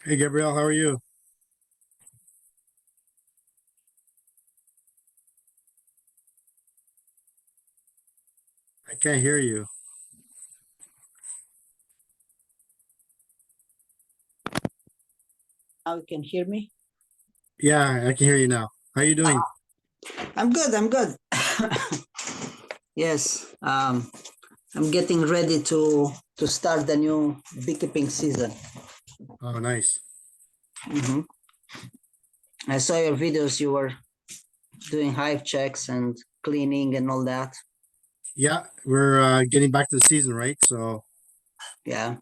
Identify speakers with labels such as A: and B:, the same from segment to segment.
A: Hey Gabrielle, how are you? I can't hear you.
B: Now you can hear me?
A: Yeah, I can hear you now. How you doing?
B: I'm good. I'm good. Yes. I'm getting ready to start the new beekeeping season.
A: Oh, nice.
B: Mhm. I saw your videos. You were doing hive checks and cleaning and all that.
A: Yeah, we're getting back to the season, right? So
B: Yeah.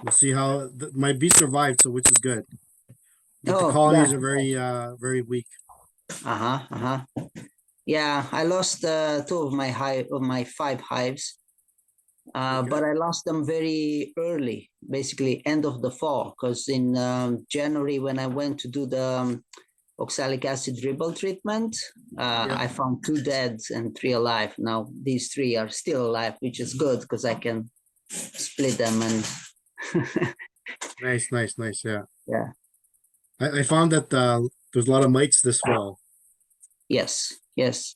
A: we'll see how my bee survived, so which is good. But the
B: Oh, yeah.
A: colonies are very weak.
B: Uh-huh. Uh-huh. Yeah, I lost two of my five hives.
A: Okay.
B: But I lost them very early, basically end of the fall, because in January when I went to do the oxalic acid dribble treatment,
A: Yeah.
B: I found two dead and three alive. Now these three are still alive, which is good because I can split them and
A: Nice, nice, nice. Yeah.
B: yeah,
A: I found that there's a lot of mites this fall.
B: yes, yes.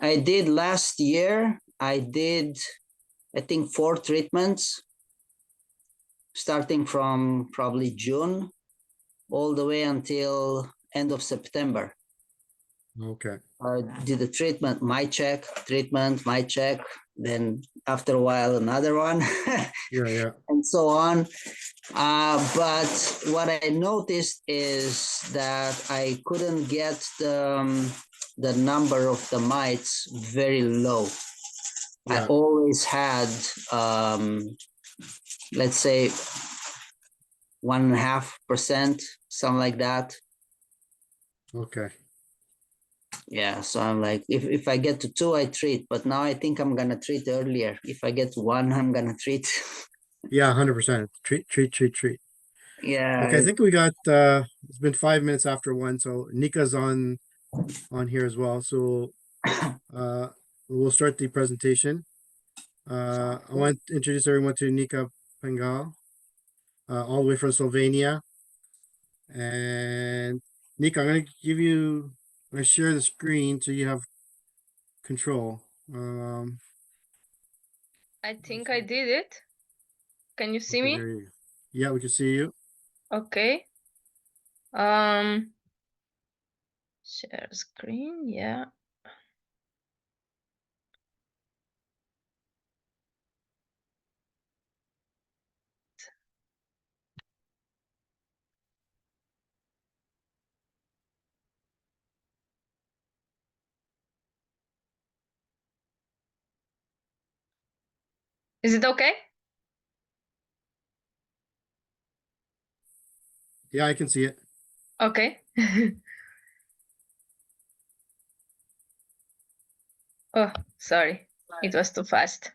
B: I did last year. I did, I think, four treatments starting from probably June all the way until end of September.
A: Okay.
B: Did the treatment, my check, treatment, my check, then after a while another one,
A: Yeah, yeah.
B: and so on. But what I noticed is that I couldn't get the number of the mites very low. I
A: Yeah.
B: always had, let's say, 1.5%, something like that.
A: Okay.
B: Yeah, so I'm like, if I get to two, I treat. But now I think I'm gonna treat earlier. If I get to one, I'm gonna treat.
A: Yeah, 100%. Treat, treat, treat, treat. Okay, I
B: Yeah.
A: think we got it's been 5 minutes after one, so Nika's on here as well. So uh we'll start the presentation. I want to introduce everyone to Nika Bengal, all the way from Slovenia. And Nika, I'm gonna share the screen so you have control.
C: I think I did it. Can you see
A: Okay,
C: me?
A: there you go. Yeah, we can see you.
C: Okay. Um, share screen. Yeah. Is it okay?
A: Yeah, I can see it.
C: Okay. Oh, sorry. It was too fast.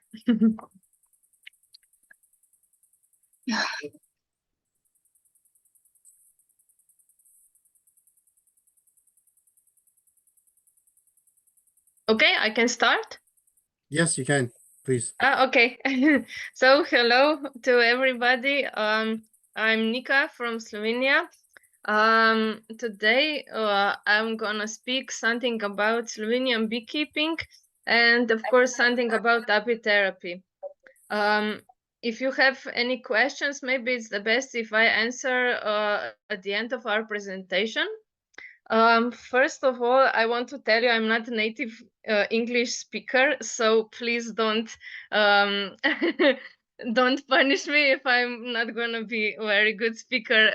C: Okay, I can start.
A: Yes, you can. Please.
C: Okay. So hello to everybody. I'm Nika from Slovenia. Today I'm gonna speak something about Slovenian beekeeping and of course something about apitherapy. If you have any questions, maybe it's the best if I answer at the end of our presentation. First of all, I want to tell you I'm not a native English speaker, so please don't um, don't punish me if I'm not gonna be a very good speaker.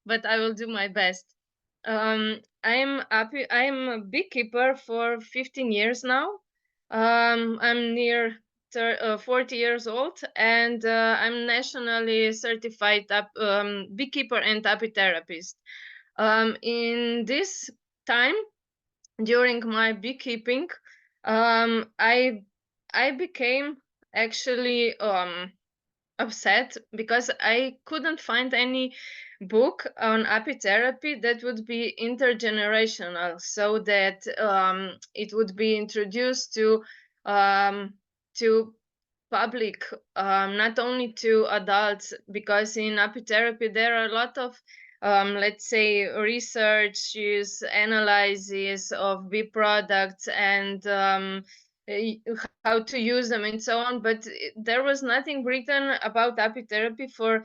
C: But I will do my best. I'm a beekeeper for 15 years now. I'm near 40 years old, and I'm nationally certified beekeeper and apitherapist. In this time, during my beekeeping, I became actually upset because I couldn't find any book on apitherapy that would be intergenerational, so that it would be introduced um, to public, not only to adults, because in apitherapy there are a lot of let's say researches, analyses of bee products, and how to use them and so on, but there was nothing written about apitherapy for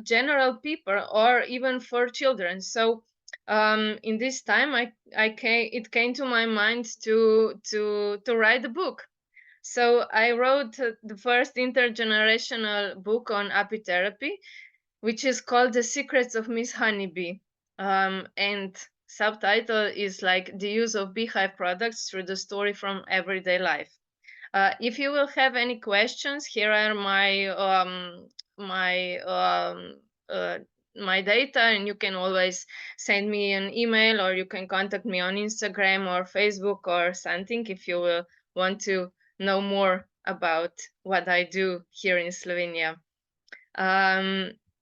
C: general people or even for children. So in this time it came to my mind to write a book. So I wrote the first intergenerational book on apitherapy, which is called The Secrets of Miss Honeybee. And subtitle is like the use of beehive products through the story from everyday life. If you will have any questions, here are my my data, and you can always send me an email, or you can contact me on Instagram or Facebook or something if you will want to know more about what I do here in Slovenia.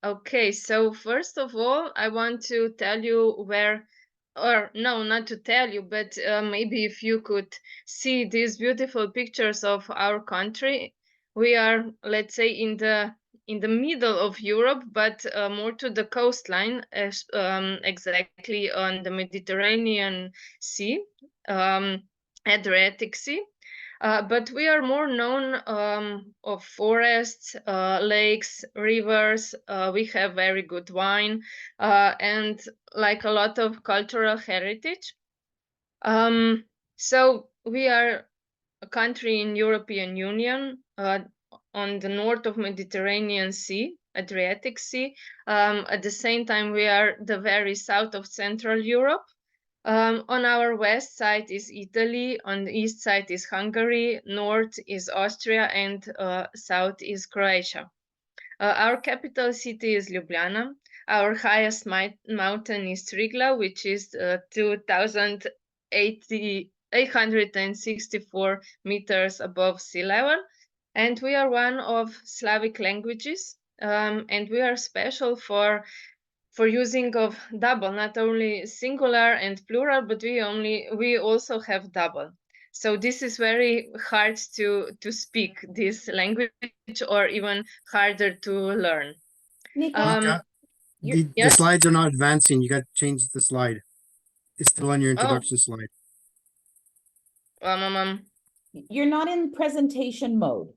C: Okay, so first of all, I want to tell you where, or no, not to tell you, but maybe if you could see these beautiful pictures of our country. We are, let's say, in the middle of Europe, but more to the coastline, exactly on the Mediterranean Sea, Adriatic Sea. But we are more known of forests, lakes, rivers. We have very good wine and like a lot of cultural heritage. So we are a country in European Union on the north of Mediterranean Sea, Adriatic Sea. At the same time, we are the very south of Central Europe. On our west side is Italy, on the east side is Hungary, north is Austria, and south is Croatia. Our capital city is Ljubljana. Our highest mountain is Triglav, which is 2,864 meters above sea level. And we are one of Slavic languages, and we are special for using of double, not only singular and plural, but we also have double. So this is very hard to speak this language, or even harder to learn.
A: Nika, the
C: Yes.
A: slides are not advancing. You got to change the slide. It's still on your introduction slide.
D: You're not in presentation mode.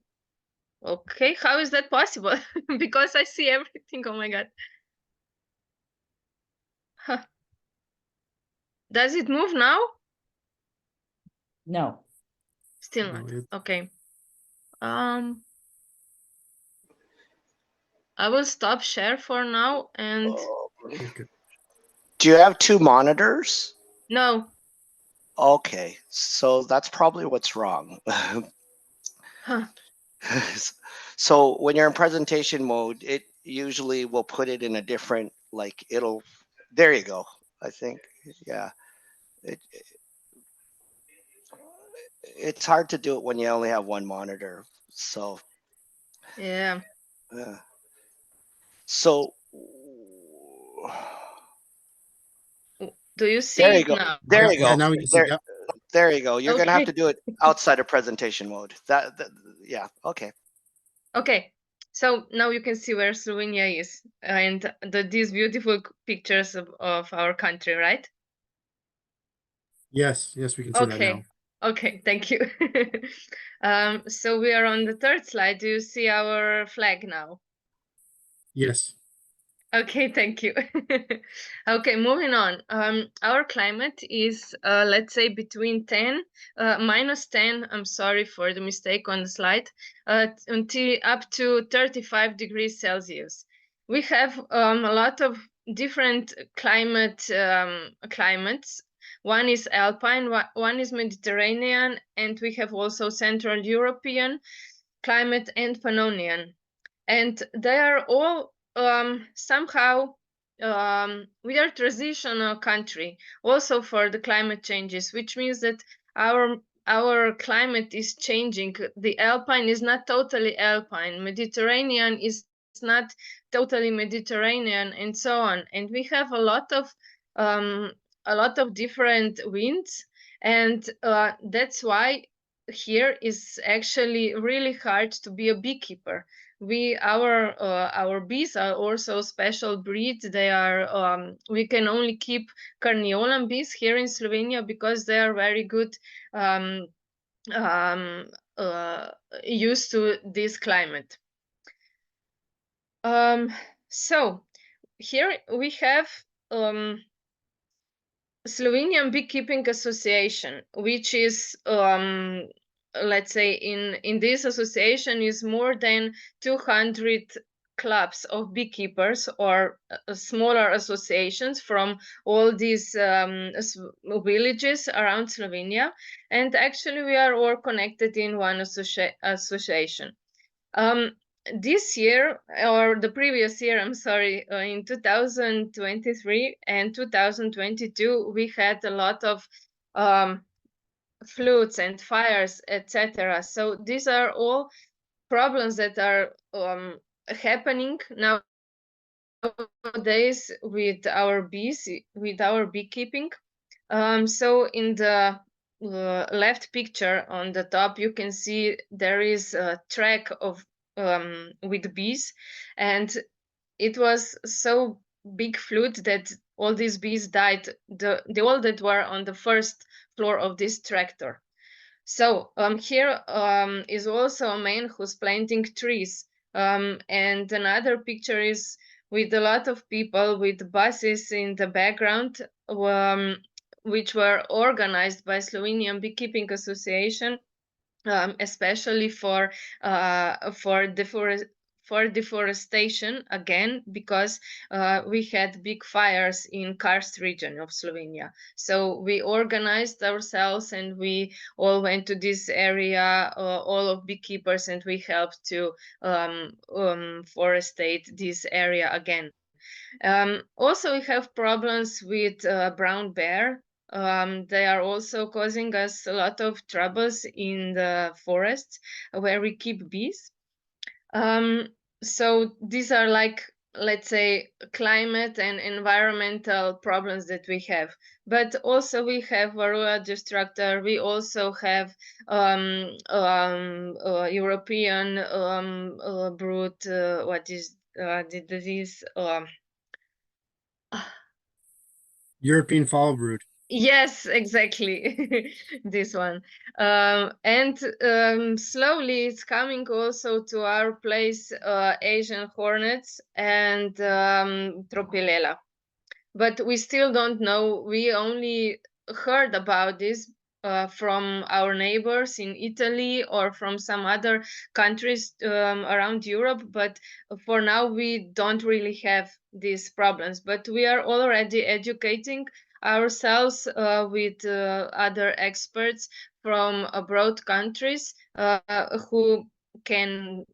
C: Okay, how is that possible? Because I see everything. Oh my god. Huh. Does it move now?
D: No.
C: Still
A: No,
C: not.
A: it-
C: Okay. I will stop share for now, and
A: Okay.
E: Do you have two monitors?
C: no.
E: Okay, so that's probably what's wrong.
C: Huh.
E: So when you're in presentation mode, it usually will put it in a different, like there you go. I think, yeah. It's hard to do it when you only have one monitor. So,
C: Yeah.
E: So,
C: Do you see
E: there you
C: it
E: go.
C: now?
E: There you
A: Yeah,
E: go.
A: now we can see. Yeah.
E: There you go. You're gonna have
C: Okay.
E: to do it outside of presentation mode. Yeah. Okay.
C: Okay. So now you can see where Slovenia is, and these beautiful pictures of our country, right?
A: Yes, we can see that now.
C: Okay, thank you. So we are on the third slide. Do you see our flag now?
A: Yes.
C: Okay, thank you. Okay, moving on. Our climate is, let's say, between -10, I'm sorry for the mistake on the slide, until up to 35 degrees Celsius. We have a lot of different climates. One is alpine, one is Mediterranean, and we have also Central European climate and Pannonian. And they are all somehow we are transitional country also for the climate changes, which means that our climate is changing. The alpine is not totally alpine, Mediterranean is not totally Mediterranean, and so on. And we have a lot of different winds, and that's why here is actually really hard to be a beekeeper. Our bees are also special breed. They are we can only keep Carniolan bees here in Slovenia because they are very good um, um, uh, used to this climate. So here we have Slovenian Beekeeping Association, which is let's say in this association is more than 200 clubs of beekeepers or smaller associations from all these villages around Slovenia, and actually we are all connected in one association. This year, or the previous year, I'm sorry, in 2023 and 2022, we had a lot of floods and fires, etc. So these are all problems that are happening nowadays with our bees, with our beekeeping. So in the left picture on the top, you can see there is a track of with bees, and it was so big flood that all these bees died. The all that were on the first floor of this tractor. So here is also a man who's planting trees, and another picture is with a lot of people with buses in the background, which were organized by Slovenian Beekeeping Association, especially for deforestation again, because we had big fires in Karst region of Slovenia. So we organized ourselves and we all went to this area, all of beekeepers, and we helped to forestate this area again. Also, we have problems with brown bear. They are also causing us a lot of troubles in the forests where we keep bees. So these are like, let's say, climate and environmental problems that we have. But also we have varroa destructor. We also have European brood. What is the disease?
A: European foul brood.
C: Yes, exactly. This one. And slowly it's coming also to our place, Asian hornets and Tropilela. But we still don't know. We only heard about this from our neighbors in Italy or from some other countries around Europe. But for now, we don't really have these problems. But we are already educating ourselves with other experts from abroad countries who can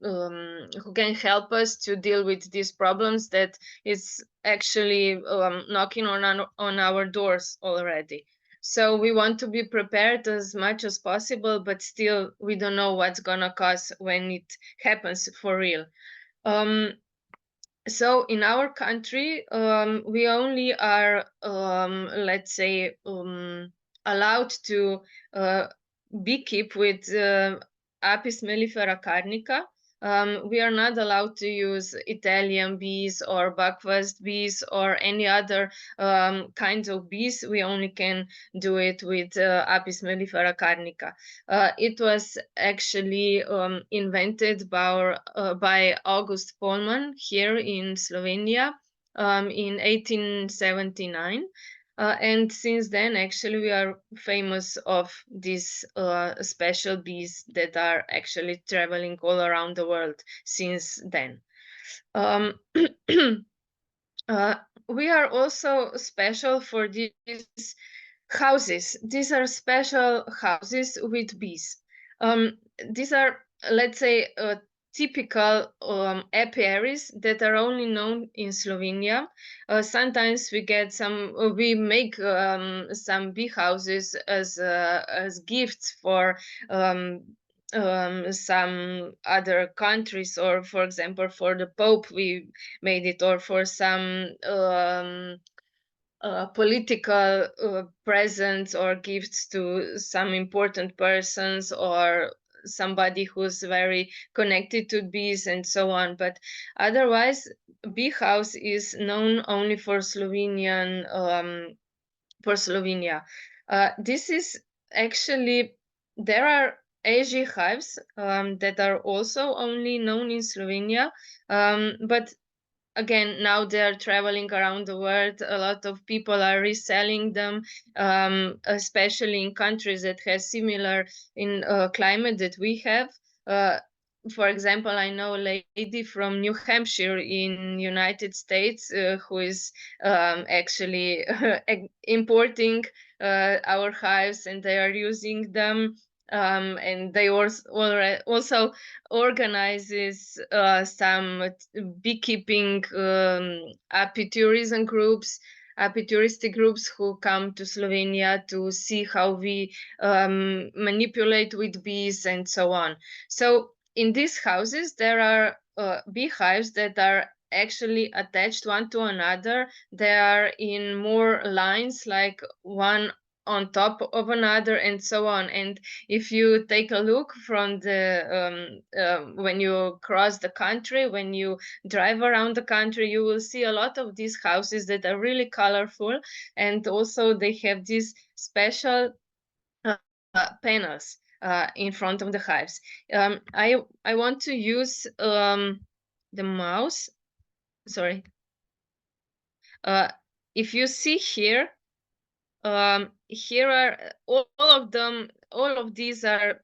C: help us to deal with these problems that is actually knocking on our doors already. So we want to be prepared as much as possible, but still we don't know what's gonna cause when it happens for real. So in our country, we only are, let's say, allowed to beekeep with Apis mellifera carnica. We are not allowed to use Italian bees or buckwast bees or any other kinds of bees. We only can do it with Apis mellifera carnica. It was actually invented by August Polman here in Slovenia in 1879. And since then, actually, we are famous of these special bees that are actually traveling all around the world since then. We are also special for these houses. These are special houses with bees. These are, let's say, typical apiaries that are only known in Slovenia. Sometimes we get we make some bee houses as gifts for some other countries, or for example, for the Pope we made it, or for some political presents or gifts to some important persons or somebody who's very connected to bees and so on. But otherwise, bee house is known only for Slovenian for Slovenia. This is actually, there are AG hives that are also only known in Slovenia, but again, now they're traveling around the world. A lot of people are reselling them, especially in countries that have similar in climate that we have. For example, I know a lady from New Hampshire in United States who is actually importing our hives, and they are using them. And they also organizes some beekeeping apitourism groups, apitouristic groups who come to Slovenia to see how we manipulate with bees and so on. So in these houses, there are beehives that are actually attached one to another. They are in more lines, like one on top of another and so on. And if you take a look from the when you cross the country, when you drive around the country, you will see a lot of these houses that are really colorful, and also they have these special panels in front of the hives. I want to use the mouse. Sorry. If you see here, here are all of them. All of these are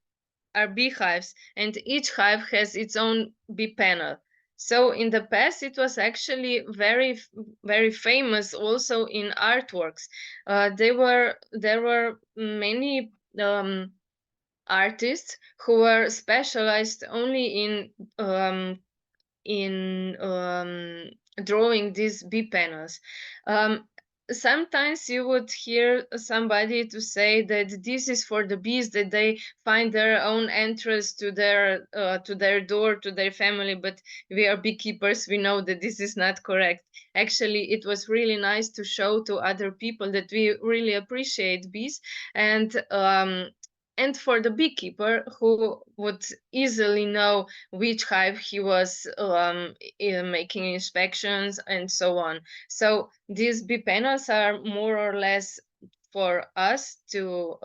C: beehives, and each hive has its own bee panel. So in the past, it was actually very famous also in artworks. There were many artists who were specialized only in drawing these bee panels. Sometimes you would hear somebody to say that this is for the bees, that they find their own entrance to their door, to their family. But we are beekeepers, we know that this is not correct. Actually, it was really nice to show to other people that we really appreciate bees, and for the beekeeper who would easily know which hive he was making inspections and so on. So these bee panels are more or less for us to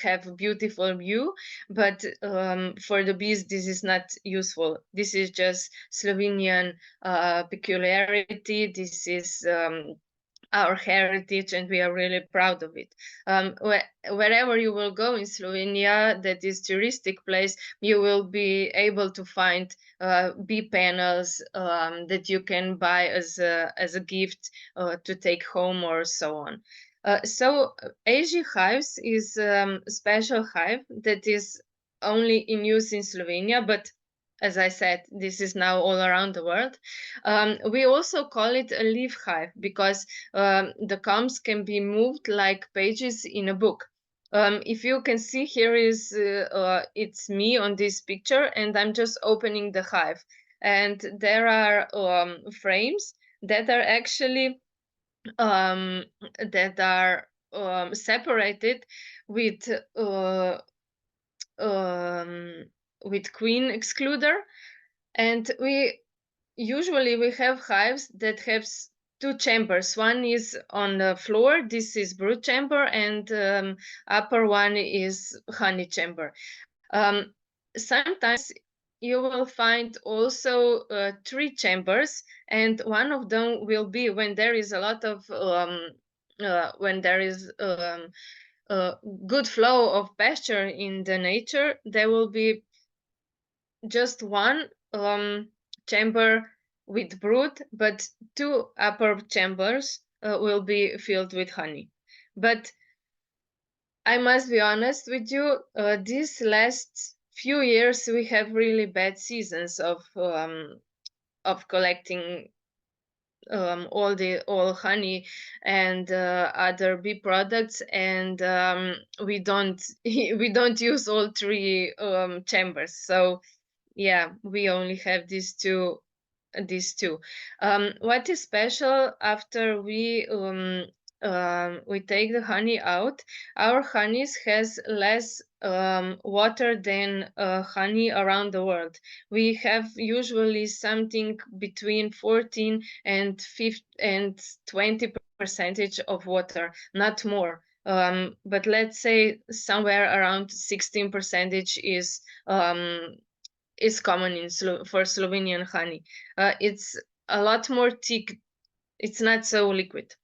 C: have a beautiful view, but for the bees this is not useful. This is just Slovenian peculiarity. This is our heritage, and we are really proud of it. Wherever you will go in Slovenia that is touristic place, you will be able to find bee panels that you can buy as a gift to take home or so on. So AG hives is a special hive that is only in use in Slovenia, but as I said, this is now all around the world. We also call it a leaf hive because the combs can be moved like pages in a book. If you can see, here is it's me on this picture, and I'm just opening the hive, and there are frames that are actually separated with queen excluder, and we have hives that have two chambers. One is on the floor, this is brood chamber, and upper one is honey chamber. Sometimes you will find also 3 chambers, and one of them will be when there is a lot of when there is good flow of pasture in the nature, there will be just one chamber with brood, but 2 upper chambers will be filled with honey. But I must be honest with you, these last few years we have really bad seasons of collecting all honey and other bee products, and we don't use all 3 chambers. So yeah, we only have these two. What is special after we the honey out, our honeys has less water than honey around the world. We have usually something between 14 and 20% of water, not more. But let's say somewhere around 16% is common for Slovenian honey. It's a lot more thick. It's not so liquid.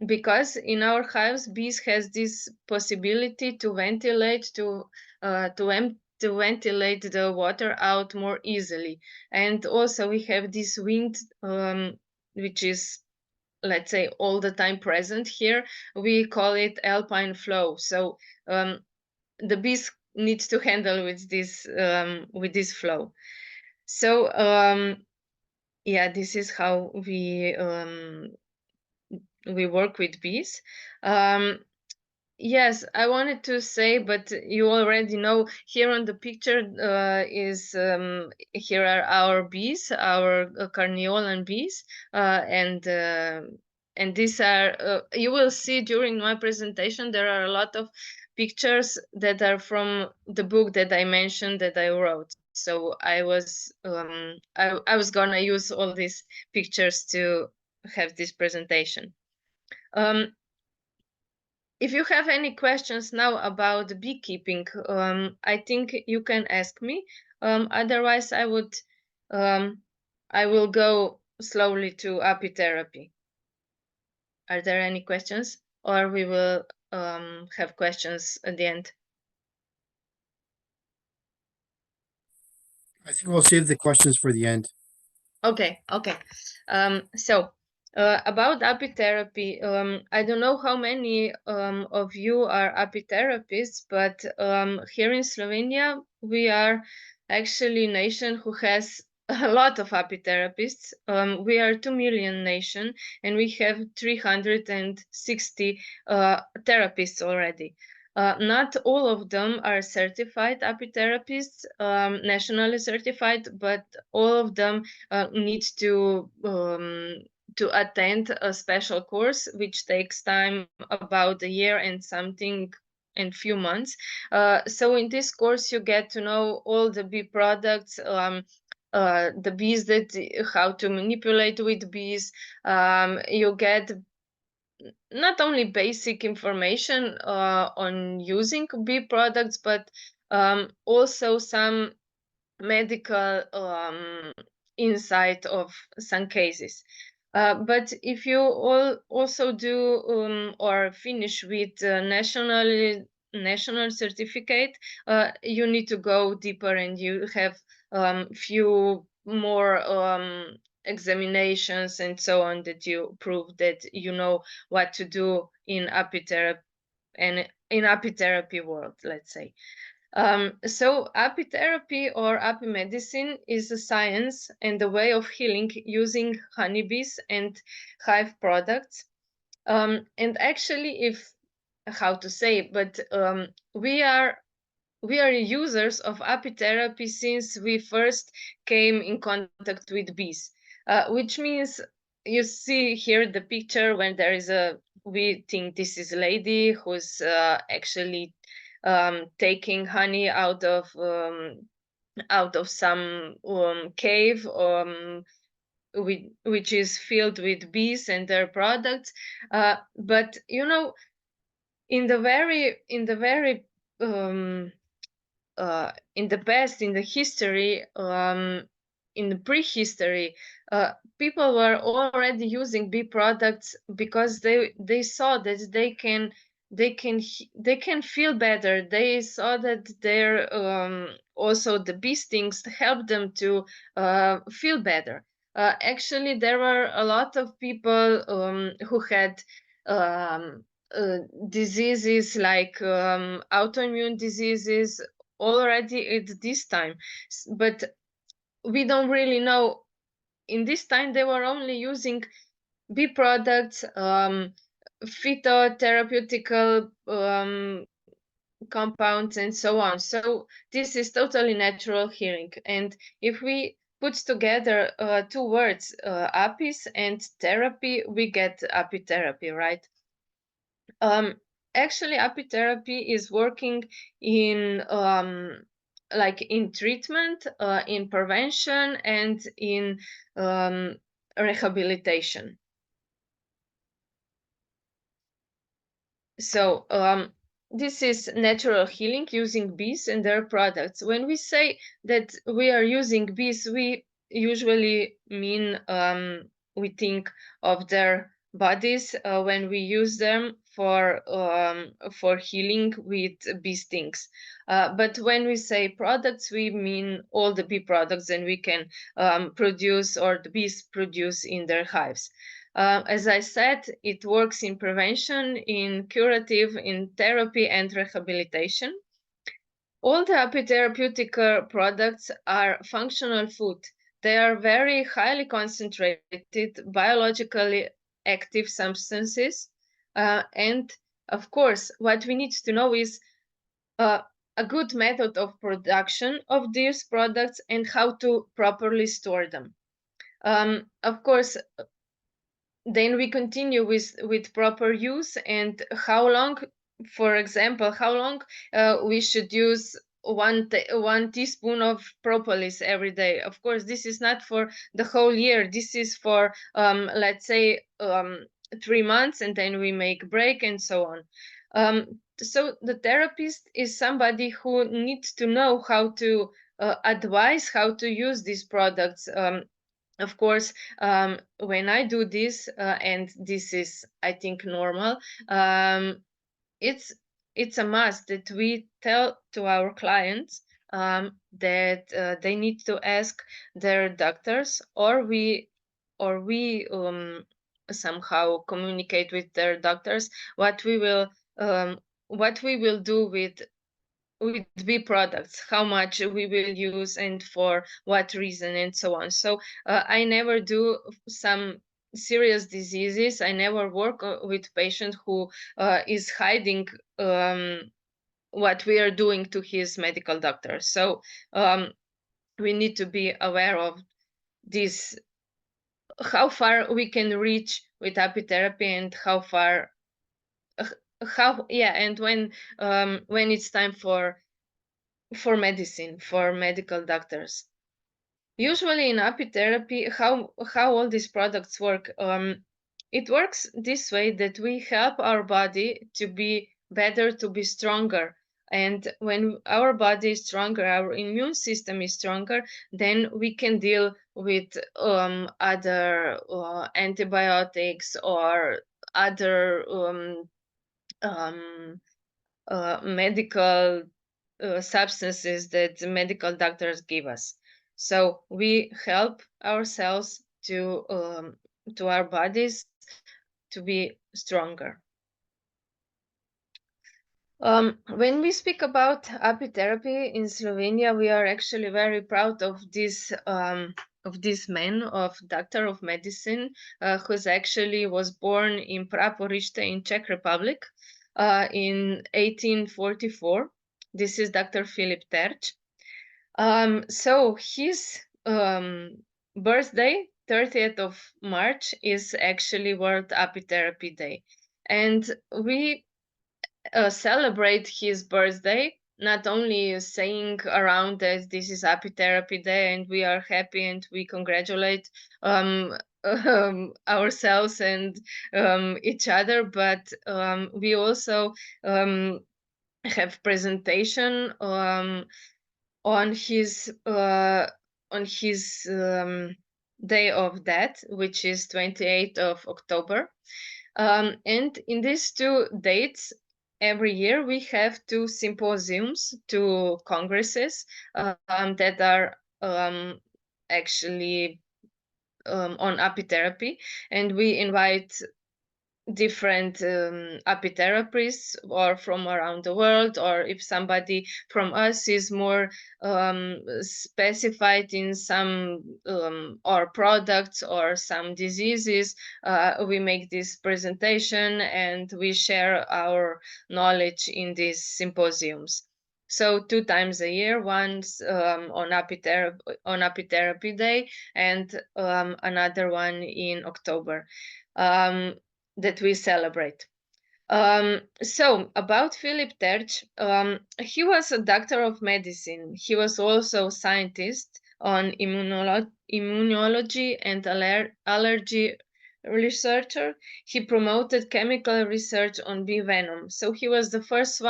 C: Because in our hives, bees has this possibility to ventilate to ventilate the water out more easily, and also we have this wind, which is, let's say, all the time present here. We call it alpine flow. So the bees needs to handle with this flow. So yeah, this is how we work with bees. Yes, I wanted to say, but you already know, here on the picture here are our bees, our Carniolan bees, and these are, you will see during my presentation, there are a lot of pictures that are from the book that I mentioned that I wrote. So I was gonna use all these pictures to have this presentation. If you have any questions now about beekeeping, I think you can ask me. Otherwise, I will go slowly to apitherapy. Are there any questions, or we will have questions at the end?
A: I think we'll save the questions for the end.
C: Okay. So about apitherapy, I don't know how many of you are apitherapists, but here in Slovenia, we are actually a nation who has a lot of apitherapists. We are 2 million nation, and we have 360 therapists already. Not all of them are certified apitherapists, nationally certified, but all of them need to attend a special course, which takes time, about a year and something and few months. So in this course, you get to know all the bee products, the bees, how to manipulate with bees. You get not only basic information on using bee products, but also some medical insight of some cases. But if you also do or finish with national certificate, you need to go deeper, and you have few more examinations and so on, that you prove that you know what to do in apitherapy and in apitherapy world, let's say. So apitherapy or apimedicine is a science and a way of healing using honeybees and hive products. And actually, we are users of apitherapy since we first came in contact with bees, which means you see here the picture when there is we think this is a lady who's actually taking honey out of some cave which is filled with bees and their products. But you know, in the past, in the history, in the prehistory, people were already using bee products because they saw that they can feel better. They saw that their also the bee stings help them to feel better. Actually, there were a lot of people who had diseases like autoimmune diseases already at this time, but we don't really know. In this time, they were only using bee products, phytotherapeutical compounds, and so on. So this is totally natural healing. And if we puts together two words, apis and therapy, we get apitherapy, right? Actually, apitherapy is working in like in treatment, in prevention, and in rehabilitation. So this is natural healing using bees and their products. When we say that we are using bees, we usually mean we think of their bodies when we use them for healing with bee stings. But when we say products, we mean all the bee products that we can produce or the bees produce in their hives. As I said, it works in prevention, in curative, in therapy and rehabilitation. All the apitherapeutic products are functional food. They are very highly concentrated, biologically active substances. And of course, what we need to know is a good method of production of these products and how to properly store them. Of course, then we continue with proper use and how long, for example, how long we should use one teaspoon of propolis every day. Of course, this is not for the whole year. This is for let's say 3 months, and then we make break and so on. So the therapist is somebody who needs to know how to advise how to use these products. Of course, when I do this, and this is, I think, normal, it's a must that we tell to our clients that they need to ask their doctors, or we somehow communicate with their doctors what we will do with bee products, how much we will use and for what reason and so on. So I never do some serious diseases. I never work with patient who is hiding what we are doing to his medical doctor. So we need to be aware of this, how far we can reach with apitherapy and how far and when it's time for medicine, for medical doctors. Usually in apitherapy, how all these products work, it works this way, that we help our body to be better, to be stronger. And when our body is stronger, our immune system is stronger, then we can deal with other antibiotics or other medical substances that the medical doctors give us. So we help ourselves to our bodies to be stronger. When we speak about apitherapy in Slovenia, we are actually very proud of this man, of doctor of medicine, who actually was born in Praporište in Czech Republic in 1844. This is Dr. Filip Terč. So his birthday, 30th of March, is actually World Apitherapy Day. And we celebrate his birthday, not only saying around that this is Apitherapy Day and we are happy and we congratulate ourselves and each other, but we also have presentation on his day of death, which is 28th of October. And in these two dates, every year we have two symposiums, two congresses that are actually on apitherapy, and we invite different apitherapists or from around the world, or if somebody from us is more specified in some or products or some diseases, we make this presentation and we share our knowledge in these symposiums. So 2 times a year, once on Apitherapy Day, and another one in October that we celebrate. So about Philip Terč, he was a doctor of medicine. He was also a scientist on immunology and allergy researcher. He promoted chemical research on bee venom. So he was the first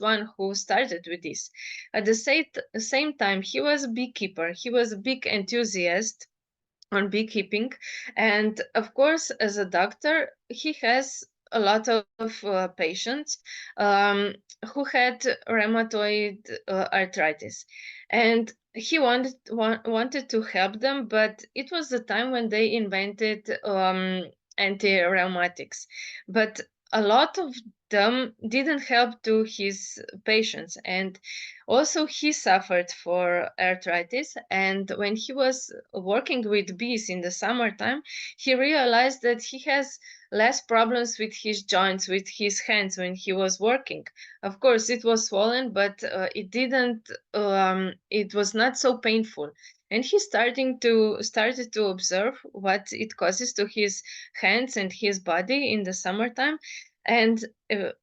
C: one who started with this. At the same time, he was a beekeeper. He was a big enthusiast on beekeeping, and of course, as a doctor, he has a lot of patients who had rheumatoid arthritis, and he wanted to help them, but it was the time when they invented anti-rheumatics, but a lot of them didn't help to his patients, and also he suffered for arthritis. And when he was working with bees in the summertime, he realized that he has less problems with his joints, with his hands when he was working. Of course, it was swollen, but it was not so painful. And he started to observe what it causes to his hands and his body in the summertime. And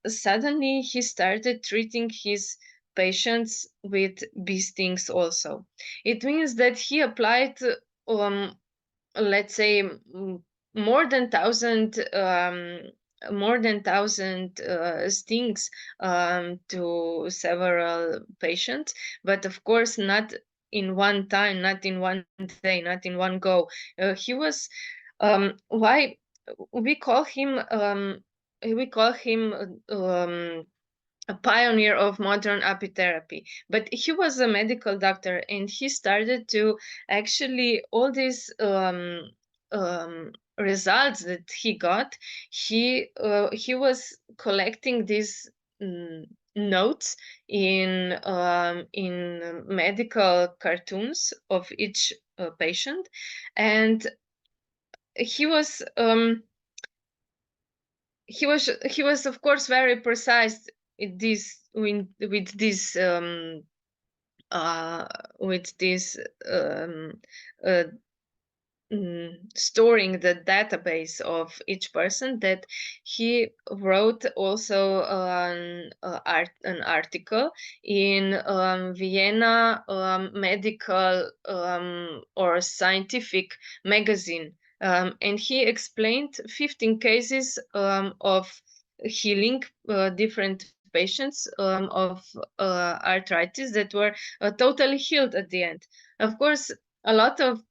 C: suddenly he started treating his patients with bee stings also. It means that he applied, let's say, more than 1,000 stings to several patients, but of course not in one time, not in one day, not in one go. He was why we call him a pioneer of modern apitherapy. But he was a medical doctor, and he started to actually all these results that he got. He was collecting these notes in medical cartoons of each patient, and he was of course very precise with this storing the database of each person, that he wrote also an article in Vienna medical or scientific magazine, and he explained 15 cases of healing different patients of arthritis that were totally healed at the end. Of course, a lot of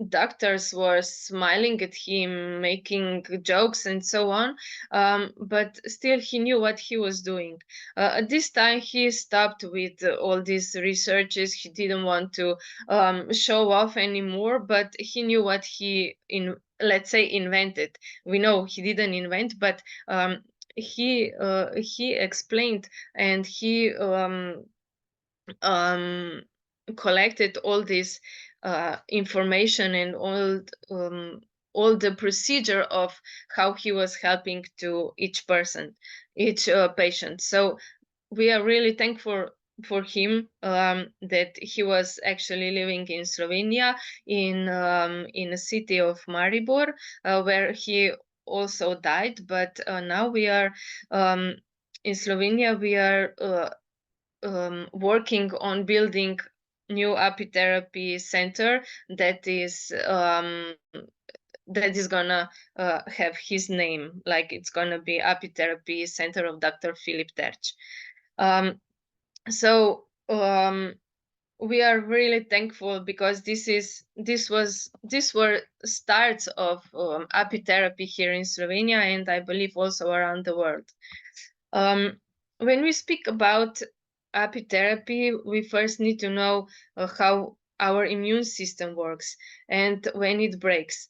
C: doctors were smiling at him, making jokes and so on, but still he knew what he was doing. At this time, he stopped with all these researches. He didn't want to show off anymore, but he knew what he let's say invented. We know he didn't invent, but he explained, and he collected all this information and all the procedure of how he was helping to each person, each patient. So we are really thankful for him that he was actually living in Slovenia, in a city of Maribor, where he also died. But now we are in Slovenia. We are working on building new apitherapy center that is gonna have his name, like it's gonna be Apitherapy Center of Dr. Philip Terč. So we are really thankful, because these were starts of apitherapy here in Slovenia, and I believe also around the world. When we speak about apitherapy, we first need to know how our immune system works and when it breaks.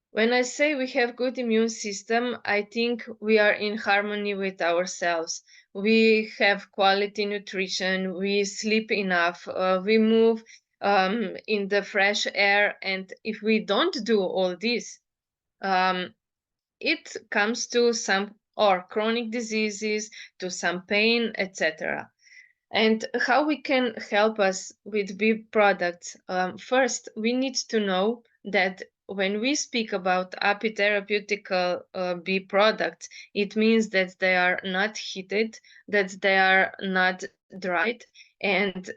C: When I say we have good immune system, I think we are in harmony with ourselves. We have quality nutrition, we sleep enough, we move in the fresh air, and if we don't do all this, it comes to some chronic diseases, to some pain, etc. And how we can help us with bee products? First, we need to know that when we speak about apitherapeutical bee products, it means that they are not heated, that they are not dried, and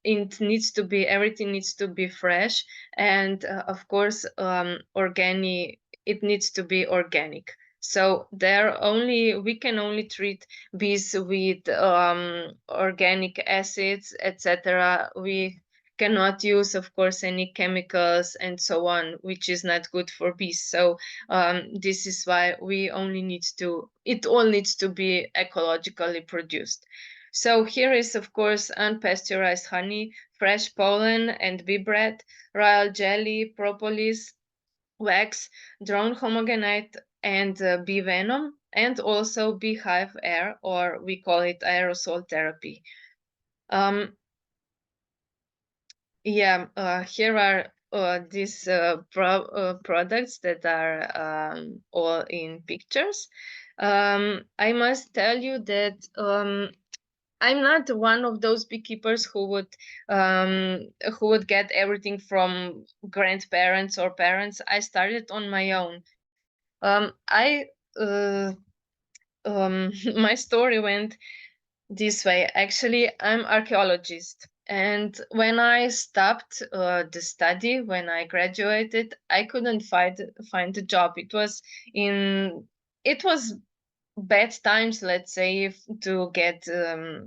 C: everything needs to be fresh, and of course, organic. It needs to be organic. So we can only treat bees with organic acids, etc. We cannot use, of course, any chemicals and so on, which is not good for bees. So this is why it all needs to be ecologically produced. So here is, of course, unpasteurized honey, fresh pollen and bee bread, royal jelly, propolis, wax, drone homogenate, and bee venom, and also beehive air, or we call it aerosol therapy. Here are these products that are all in pictures. I must tell you that I'm not one of those beekeepers who would get everything from grandparents or parents. I started on my own. My story went this way. Actually, I'm archaeologist, and when I stopped the study, when I graduated, I couldn't find a job. It was bad times, let's say, to get a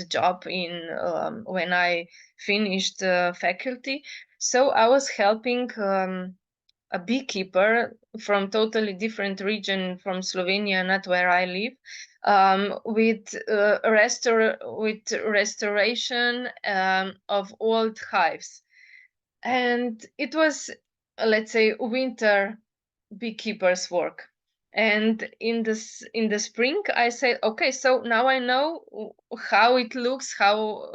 C: job in when I finished faculty. So I was helping a beekeeper from totally different region from Slovenia, not where I live, with restoration of old hives, and it was, let's say, winter beekeeper's work. And in the spring, I said, okay, so now I know how it looks, how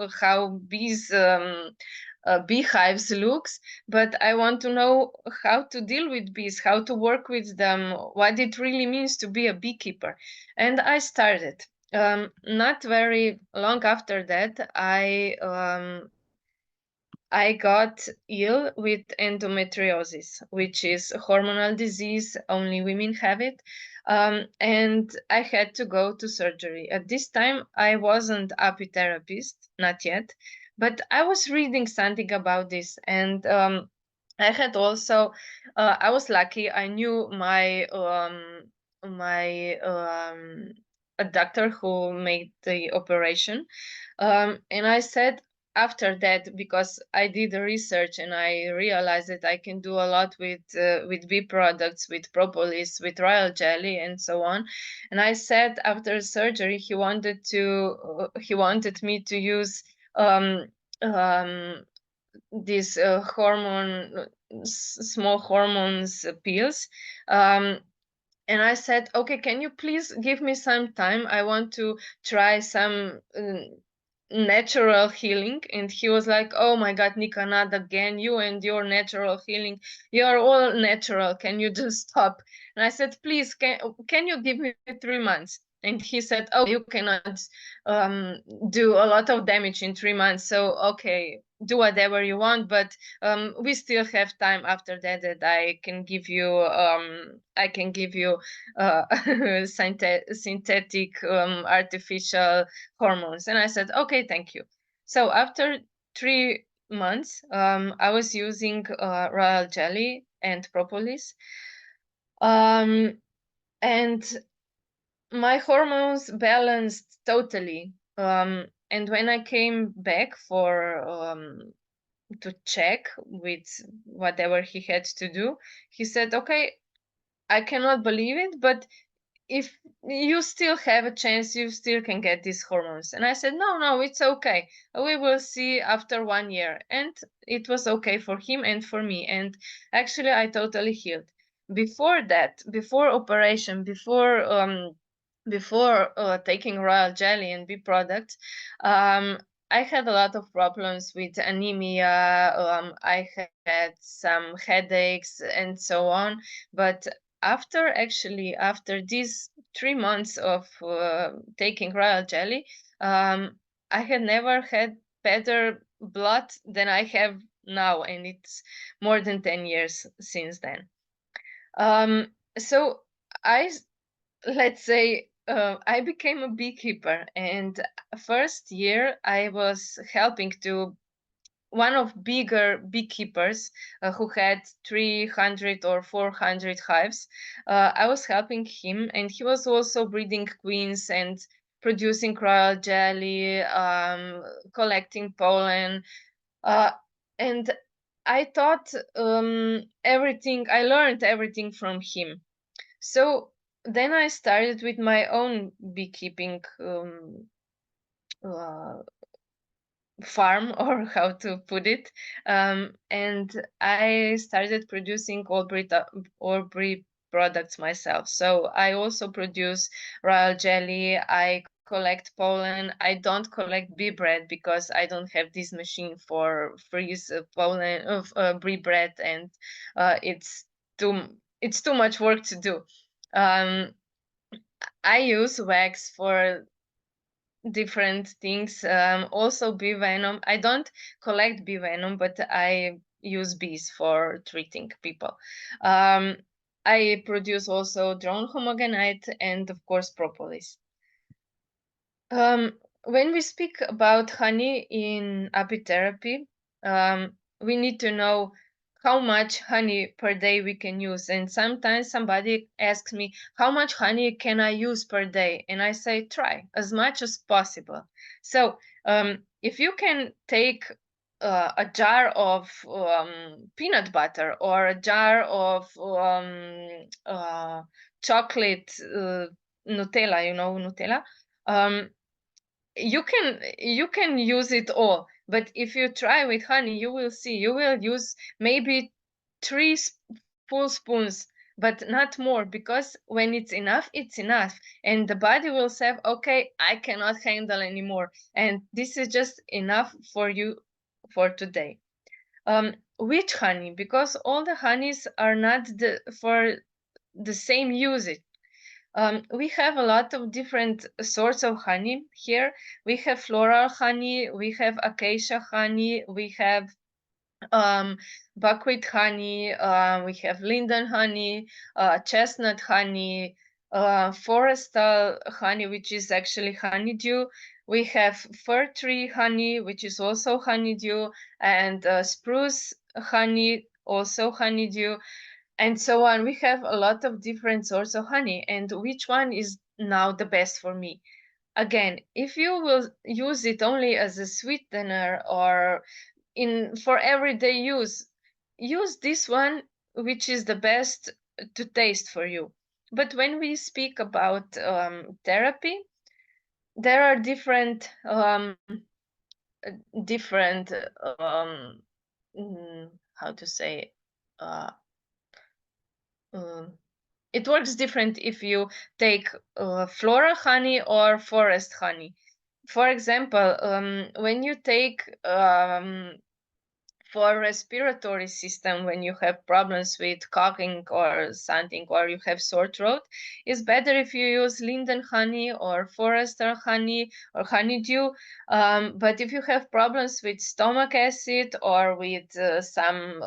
C: beehives looks, but I want to know how to deal with bees, how to work with them, what it really means to be a beekeeper. And I started. Not very long after that, I got ill with endometriosis, which is a hormonal disease. Only women have it. And I had to go to surgery. At this time, I wasn't apitherapist, not yet, but I was reading something about this. And I had also, I was lucky. I knew a doctor who made the operation. And I said, after that, because I did the research and I realized that I can do a lot with bee products, with propolis, with royal jelly, and so on. And I said, after surgery, he wanted me to use these small hormones pills. And I said, okay, can you please give me some time? I want to try some natural healing. And he was like, oh my God, Nika, not again, you and your natural healing. You're all natural. Can you just stop? And I said, please, can you give me 3 months? And he said, oh, you cannot do a lot of damage in 3 months. So, okay, do whatever you want, but we still have time after that I can give you synthetic artificial hormones. And I said, okay, thank you. So after 3 months, I was using royal jelly and propolis, and my hormones balanced totally. And when I came back to check with whatever he had to do, he said, okay, I cannot believe it, but if you still have a chance, you still can get these hormones. And I said, no, it's okay. We will see after 1 year. And it was okay for him and for me. And actually, I totally healed. Before that, before operation, before taking royal jelly and bee products, I had a lot of problems with anemia. I had some headaches and so on. But after these 3 months of taking royal jelly, I had never had better blood than I have now, and it's more than 10 years since then. So let's say I became a beekeeper, and first year I was helping to one of bigger beekeepers who had 300 or 400 hives. I was helping him, and he was also breeding queens and producing royal jelly, collecting pollen, and I taught everything. I learned everything from him. So then I started with my own beekeeping farm, or how to put it, and I started producing all breed products myself. So I also produce royal jelly. I collect pollen. I don't collect bee bread because I don't have this machine for freeze pollen of bee bread, and it's too much work to do. I use wax for different things. Also bee venom. I don't collect bee venom, but I use bees for treating people. I produce also drone homogenite and of course propolis. When we speak about honey in apitherapy, we need to know how much honey per day we can use. And sometimes somebody asks me, how much honey can I use per day? And I say, try as much as possible. So if you can take a jar of peanut butter or a jar of chocolate Nutella, Nutella, you can use it all, but if you try with honey, you will see you will use maybe 3 full spoons, but not more, because when it's enough, and the body will say, okay, I cannot handle anymore, and this is just enough for you for today. Which honey? Because all the honeys are not for the same usage. We have a lot of different sorts of honey here. We have floral honey, we have acacia honey, we have buckwheat honey, we have linden honey, chestnut honey, forestal honey, which is actually honeydew. We have fir tree honey, which is also honeydew, and spruce honey, also honeydew, and so on. We have a lot of different sorts of honey, and which one is now the best for me? Again, if you will use it only as a sweetener or for everyday use this one, which is the best to taste for you. But when we speak about therapy, there are different how to say, it works different if you take floral honey or forest honey. For example, when you take for respiratory system, when you have problems with coughing or something, or you have sore throat, it's better if you use linden honey or forester honey or honeydew. But if you have problems with stomach acid or with some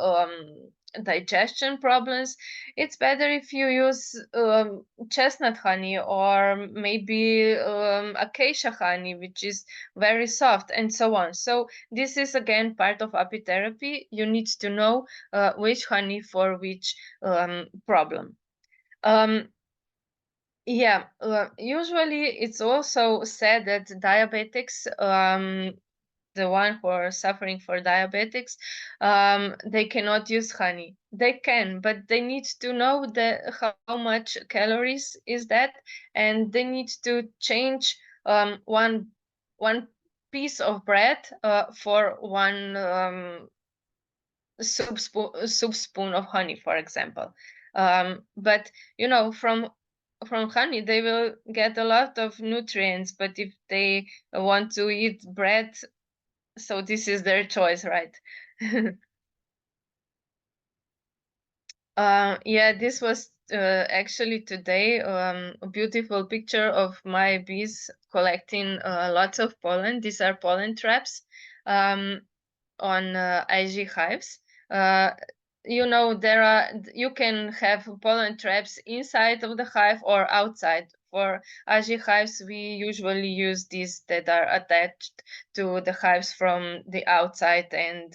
C: digestion problems, it's better if you use chestnut honey or maybe acacia honey, which is very soft, and so on. So this is again part of apitherapy. You need to know which honey for which problem. Usually it's also said that diabetics, the one who are suffering for diabetics, they cannot use honey. They can, but they need to know how much calories is that, and they need to change one piece of bread for one soup spoon of honey, for example. But from honey they will get a lot of nutrients, but if they want to eat bread, so this is their choice, right? This was actually today a beautiful picture of my bees collecting lots of pollen. These are pollen traps on IG hives. You know, you can have pollen traps inside of the hive or outside. For IG hives, we usually use these that are attached to the hives from the outside, and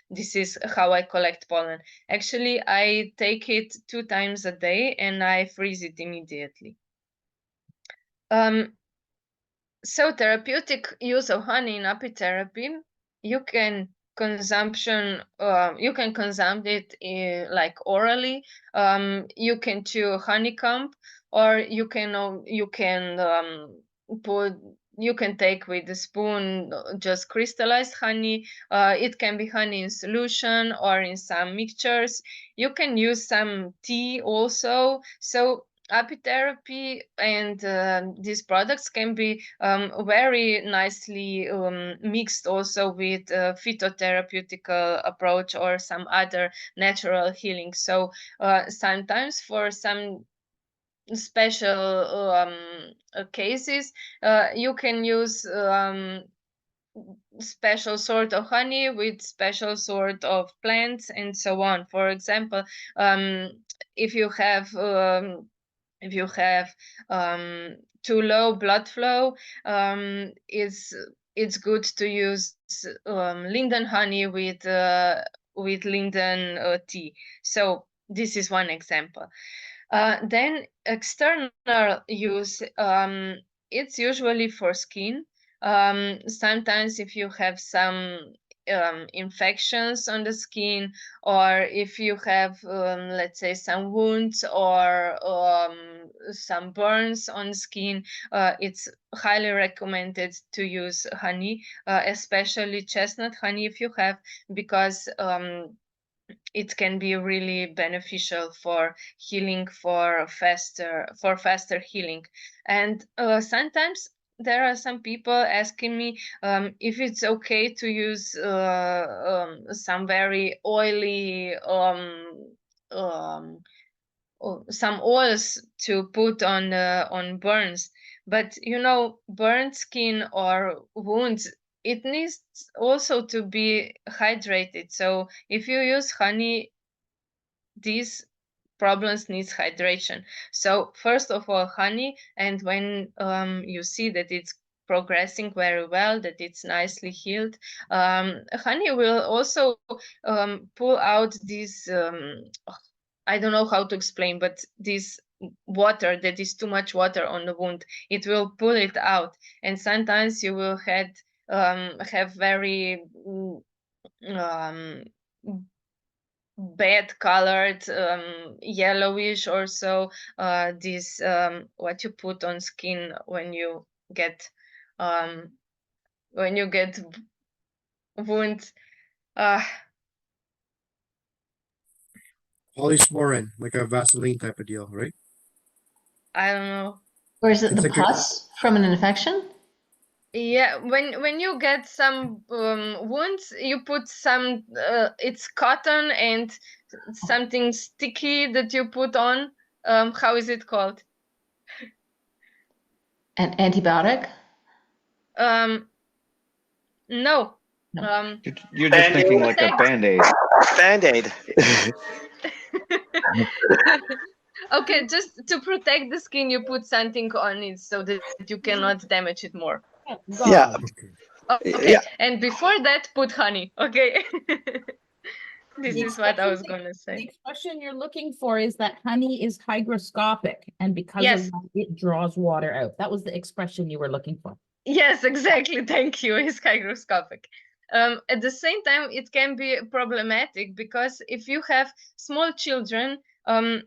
C: this is how I collect pollen. Actually, I take it 2 times a day and I freeze it immediately. So therapeutic use of honey in apitherapy, you can consume it like orally. You can chew honeycomb, or you can take with a spoon just crystallized honey. It can be honey in solution or in some mixtures. You can use some tea also. So apitherapy and these products can be very nicely mixed also with phytotherapeutical approach or some other natural healing. So sometimes for some special cases, you can use special sort of honey with special sort of plants and so on. For example, if you have too low blood flow, it's good to use linden honey with linden tea. So this is one example. Then external use, it's usually for skin. Sometimes if you have some infections on the skin, or if you have let's say some wounds or some burns on the skin, it's highly recommended to use honey, especially chestnut honey if you have, because it can be really beneficial for healing, for faster healing. And sometimes there are some people asking me if it's okay to use some very oily some oils to put on burns. But you know, burnt skin or wounds, it needs also to be hydrated. So if you use honey, these problems needs hydration. So first of all, honey, and when you see that it's progressing very well, that it's nicely healed, honey will also pull out this I don't know how to explain, but this water that is too much water on the wound, it will pull it out. And sometimes you will have very bad colored yellowish or so this what you put on skin when you get wounds.
A: Polysporin, like a Vaseline type of deal, right?
C: I don't know.
F: Or is it
A: It's
F: the
A: like a-
F: pus from an infection?
C: Yeah, when you get some wounds, you put some it's cotton and something sticky that you put on. How is it called?
F: An antibiotic?
C: No.
F: No.
G: You're just thinking like a Band-Aid.
E: Band-Aid.
C: Okay, just to protect the skin, you put something on it so that you cannot damage it more.
E: Yeah.
C: Okay,
E: Yeah.
C: and before that, put honey. Okay. This
D: The
C: is what I was
D: expression
C: gonna
D: The
C: say.
D: expression you're looking for is that honey is hygroscopic, and because
C: Yes.
D: of that, it draws water out. That was the expression you were looking for.
C: Yes, exactly. Thank you. It's hygroscopic. At the same time, it can be problematic because if you have small children,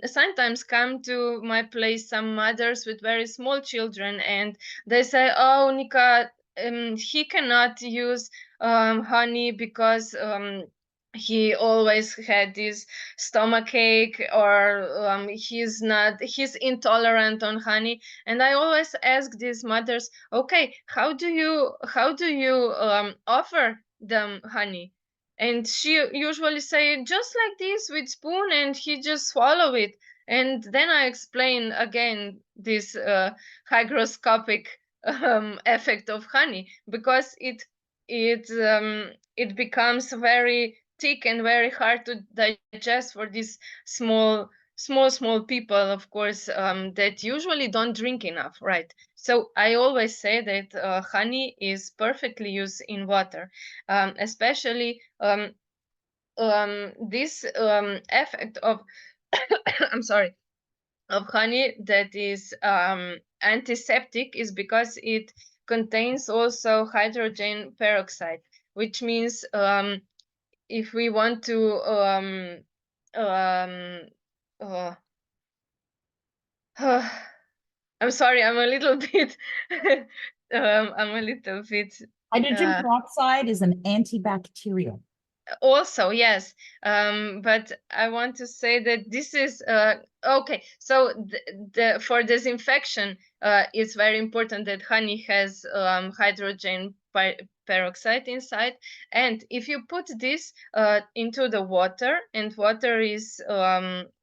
C: sometimes come to my place some mothers with very small children, and they say, "Oh, Nika, he cannot use honey because he always had this stomach ache, or he's intolerant on honey." And I always ask these mothers, okay, how do you offer them honey? And she usually say, just like this with spoon, and he just swallow it. And then I explain again this hygroscopic effect of honey, because it becomes very thick and very hard to digest for these small people, of course, that usually don't drink enough, right? So I always say that honey is perfectly used in water, especially this effect of I'm sorry, of honey that is antiseptic, is because it contains also hydrogen peroxide, which means if we want to uh, I'm sorry, I'm a little bit I'm a little bit
D: Hydrogen
C: uh,
D: peroxide is an antibacterial.
C: also, yes, but I want to say that this is okay. So for disinfection, it's very important that honey has hydrogen peroxide inside, and if you put this into the water, and water is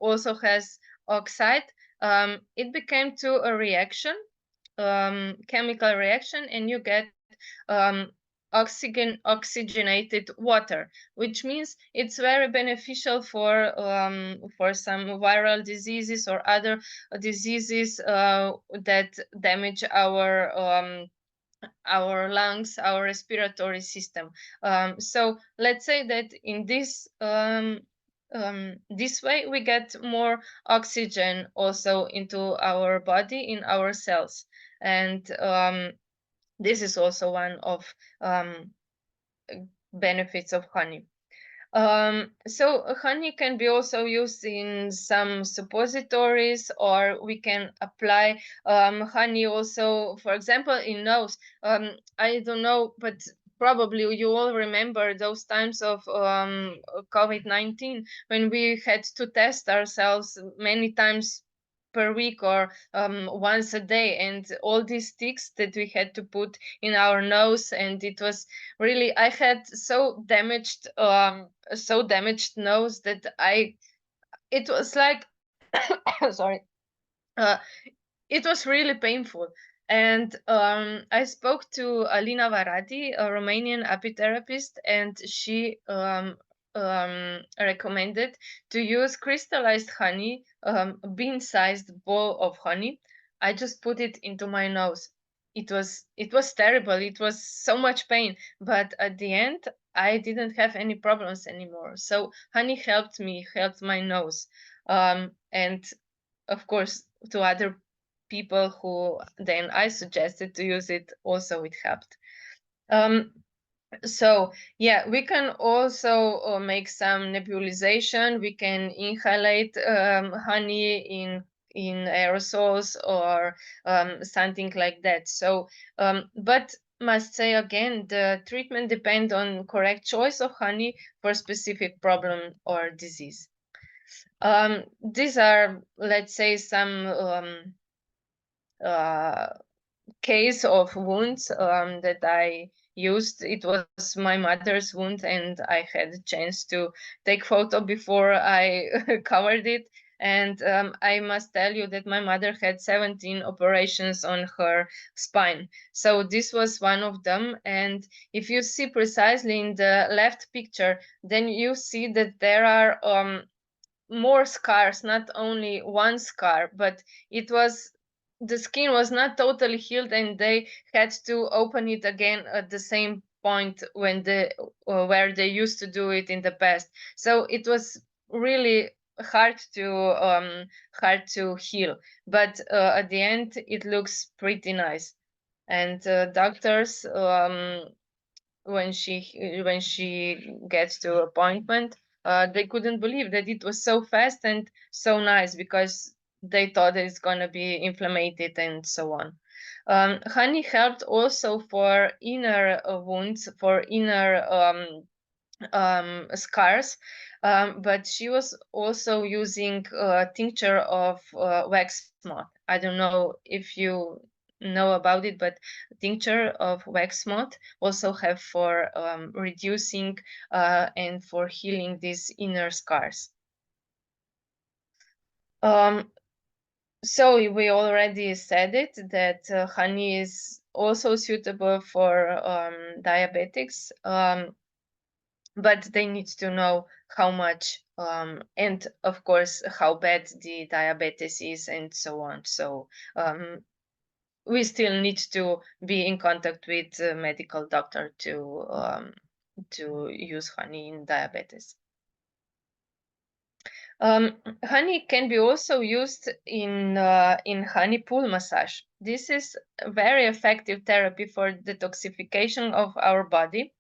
C: also has oxide, it became to a reaction, chemical reaction, and you get um, oxygenated water, which means it's very beneficial for some viral diseases or other diseases that damage our lungs, our respiratory system. So let's say that in this way we get more oxygen also into our body, in our cells, and this is also one of benefits of honey. So honey can be also used in some suppositories, or we can apply honey also, for example, in nose. I don't know, but probably you all remember those times of COVID-19, when we had to test ourselves many times per week, or once a day, and all these sticks that we had to put in our nose, and it was really, I had so damaged nose that it was like sorry, uh, it was really painful. And I spoke to Alina Varadi, a Romanian apitherapist, and she recommended to use crystallized honey, bean-sized ball of honey. I just put it into my nose. It was terrible. It was so much pain, but at the end, I didn't have any problems anymore. So honey helped me, helped my nose, and of course, to other people who then I suggested to use it, also it helped. So yeah, we can also make some nebulization. We can inhalate honey in aerosols, or something like that. So but must say again, the treatment depends on correct choice of honey for specific problem or disease. These are, let's say, some case of wounds that I used. It was my mother's wound, and I had a chance to take photo before I covered it. And I must tell you that my mother had 17 operations on her spine. So this was one of them. And if you see precisely in the left picture, then you see that there are more scars, not only one scar, but the skin was not totally healed, and they had to open it again at the same point where they used to do it in the past. So it was really hard to heal, but at the end it looks pretty nice. And doctors, when she gets to appointment, they couldn't believe that it was so fast and so nice, because they thought that it's gonna be inflamed and so on. Honey helped also for inner wounds, for inner scars, but she was also using tincture of wax moth. I don't know if you know about it, but tincture of wax moth also have for reducing and for healing these inner scars. So we already said it that honey is also suitable for diabetics, but they need to know how much and of course how bad the diabetes is and so on. So we still need to be in contact with a medical doctor to use honey in diabetes. Honey can be also used in honey pool massage. This is a very effective therapy for detoxification of our body.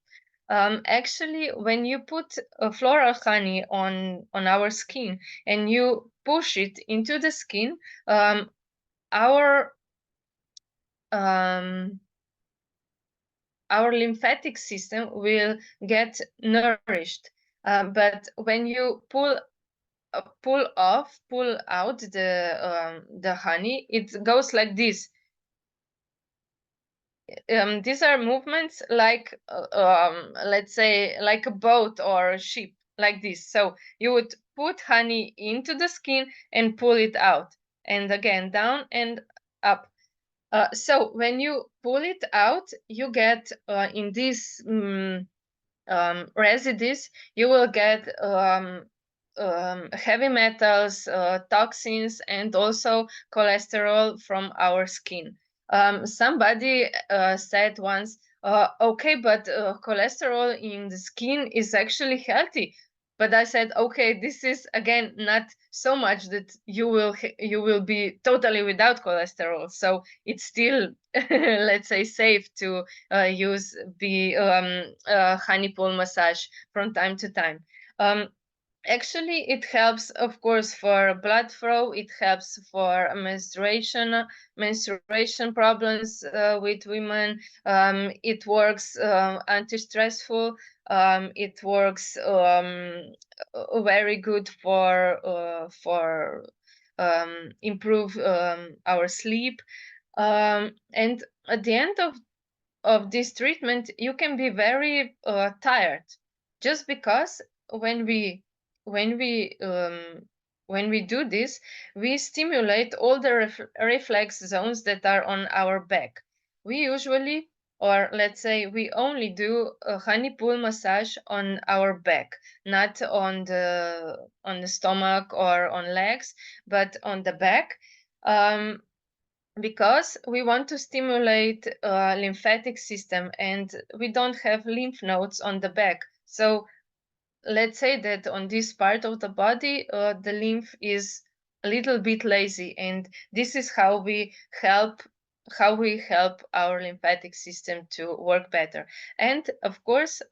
C: Actually, when you put floral honey on our skin and you push it into the skin, our lymphatic system will get nourished. But when you pull out the honey, it goes like this. These are movements like let's say like a boat or a ship, like this. So you would put honey into the skin and pull it out, and again down and up. So when you pull it out, you get in these residues, you will get heavy metals, toxins, and also cholesterol from our skin. Somebody said once, okay, but cholesterol in the skin is actually healthy. But I said, okay, this is again not so much that you will be totally without cholesterol. So it's still, let's say, safe to use the honey pool massage from time to time. Actually, it helps, of course, for blood flow. It helps for menstruation problems with women. It works anti-stressful. It works very good for improve our sleep. And at the end of this treatment, you can be very tired, just because when we do this, we stimulate all the reflex zones that are on our back. We usually, or let's say we only do a honey pool massage on our back, not on the stomach or on legs, but on the back. Because we want to stimulate lymphatic system, and we don't have lymph nodes on the back. So let's say that on this part of the body, the lymph is a little bit lazy, and this is how we help our lymphatic system to work better. And of course,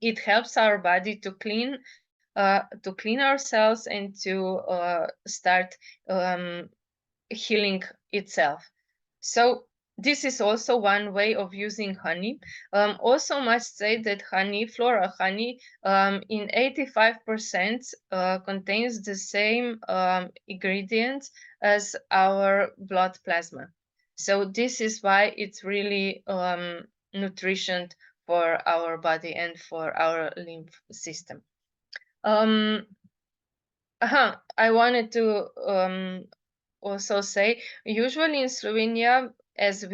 C: it helps our body to clean ourselves and to start healing itself. So this is also one way of using honey. Also must say that honey, floral honey, in 85% contains the same ingredients as our blood plasma. So this is why it's really nutrition for our body and for our lymph system. I wanted to also say, usually in Slovenia, as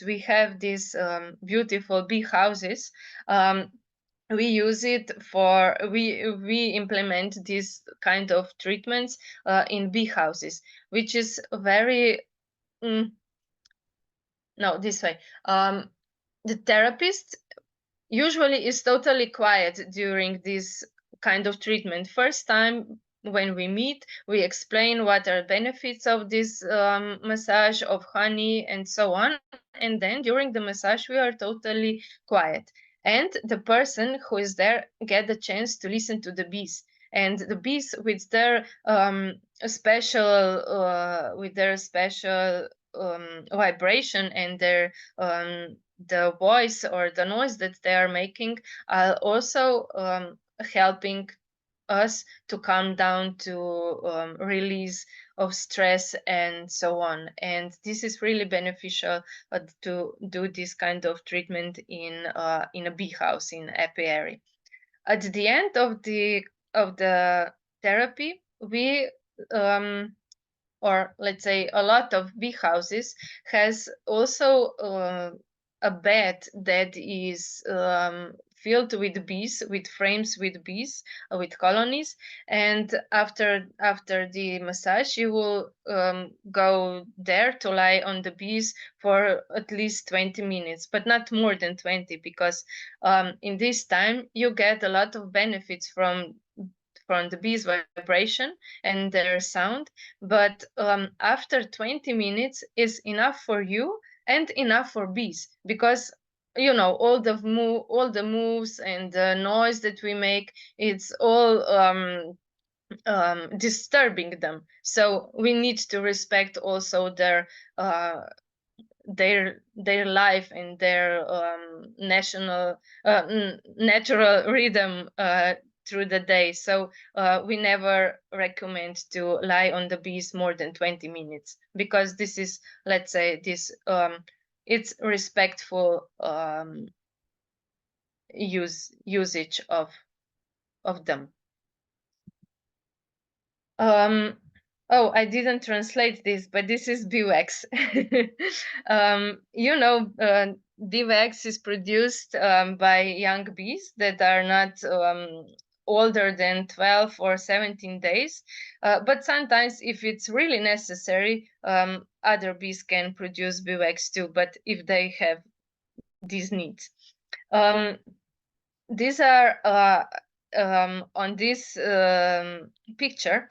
C: we have these beautiful bee houses, we use it for we implement this kind of treatments in bee houses, which is very no, this way. The therapist usually is totally quiet during this kind of treatment. First time when we meet, we explain what are benefits of this massage, of honey, and so on. And then during the massage, we are totally quiet. And the person who is there get the chance to listen to the bees. And the bees with their special vibration and their the voice or the noise that they are making are also helping us to calm down, to release of stress and so on. And this is really beneficial to do this kind of treatment in a bee house, in apiary. At the end of the therapy, we or let's say a lot of bee houses has also a bed that is filled with bees, with frames with bees, with colonies. And after the massage, you will go there to lie on the bees for at least 20 minutes, but not more than 20, because in this time you get a lot of benefits from the bees' vibration and their sound. But after 20 minutes is enough for you and enough for bees, because you know all the moves and the noise that we make, it's all disturbing them. So we need to respect also their life and their natural rhythm through the day. So we never recommend to lie on the bees more than 20 minutes, because this is, let's say, this it's respectful usage of them. Oh, I didn't translate this, but this is beeswax. You know, beeswax is produced by young bees that are not older than 12 or 17 days. But sometimes, if it's really necessary, other bees can produce beeswax too, but if they have these needs. These are on this picture.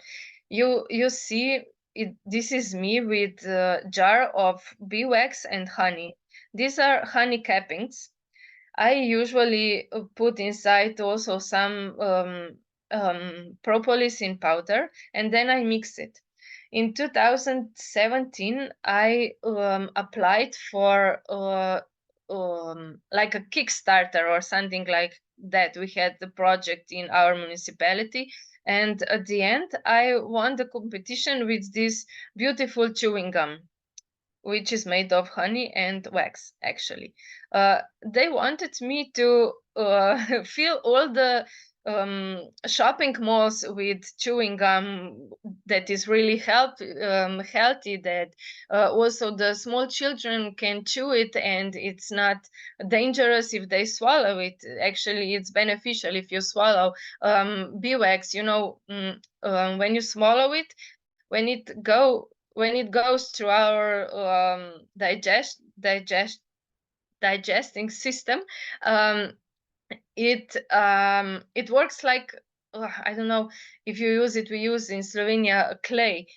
C: You see it. This is me with a jar of beeswax and honey. These are honey cappings. I usually put inside also some propolis in powder, and then I mix it. In 2017, I applied for like a Kickstarter or something like that. We had the project in our municipality, and at the end, I won the competition with this beautiful chewing gum, which is made of honey and wax, actually. They wanted me to fill all the shopping malls with chewing gum that is really healthy, that also the small children can chew it and it's not dangerous if they swallow it. Actually, it's beneficial if you swallow beeswax. You know, when you swallow it, when it goes through our digesting system, it works like, I don't know if you use it. We use in Slovenia clay.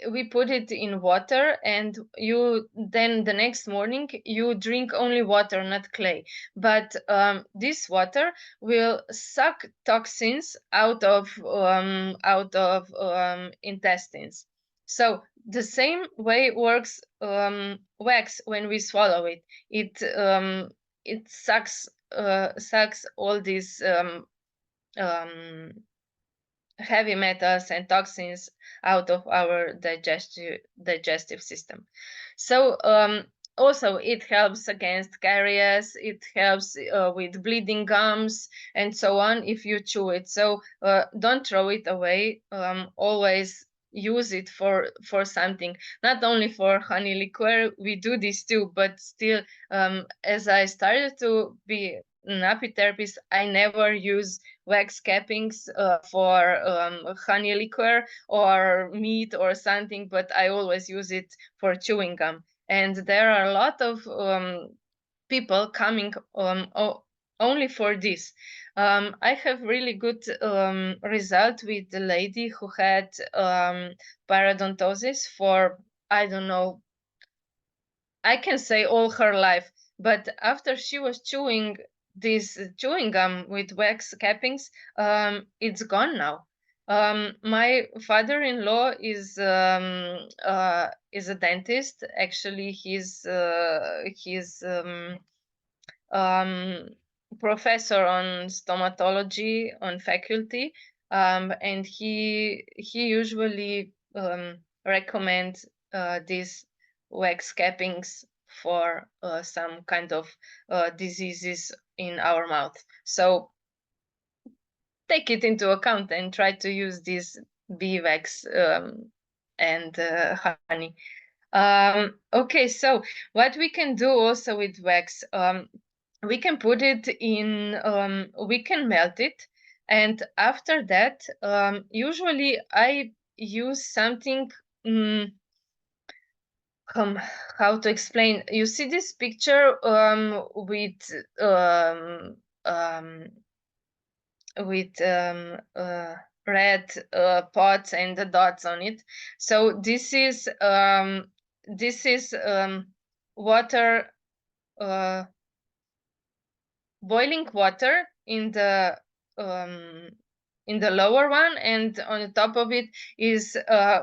C: We put it in water, and then the next morning you drink only water, not clay. But this water will suck toxins out of intestines. So the same way works wax when we swallow it. It sucks all these heavy metals and toxins out of our digestive system. So also it helps against caries, it helps with bleeding gums and so on if you chew it. So don't throw it away. Always use it for something, not only for honey liqueur. We do this too, but still, as I started to be an apitherapist, I never use wax cappings for honey liqueur or meat or something, but I always use it for chewing gum. And there are a lot of people coming only for this. I have really good result with the lady who had parodontosis for, I don't know, I can say all her life, but after she was chewing this chewing gum with wax cappings, it's gone now. My father-in-law is a dentist. Actually, he's professor on stomatology on faculty, and he usually recommends these wax cappings for some kind of diseases in our mouth. So take it into account and try to use bee wax and honey. Okay, so what we can do also with wax, we can put it in, we can melt it, and after that, usually I use something. How to explain? You see this picture with red pots and the dots on it. So this is water, boiling water in the lower one, and on the top of it is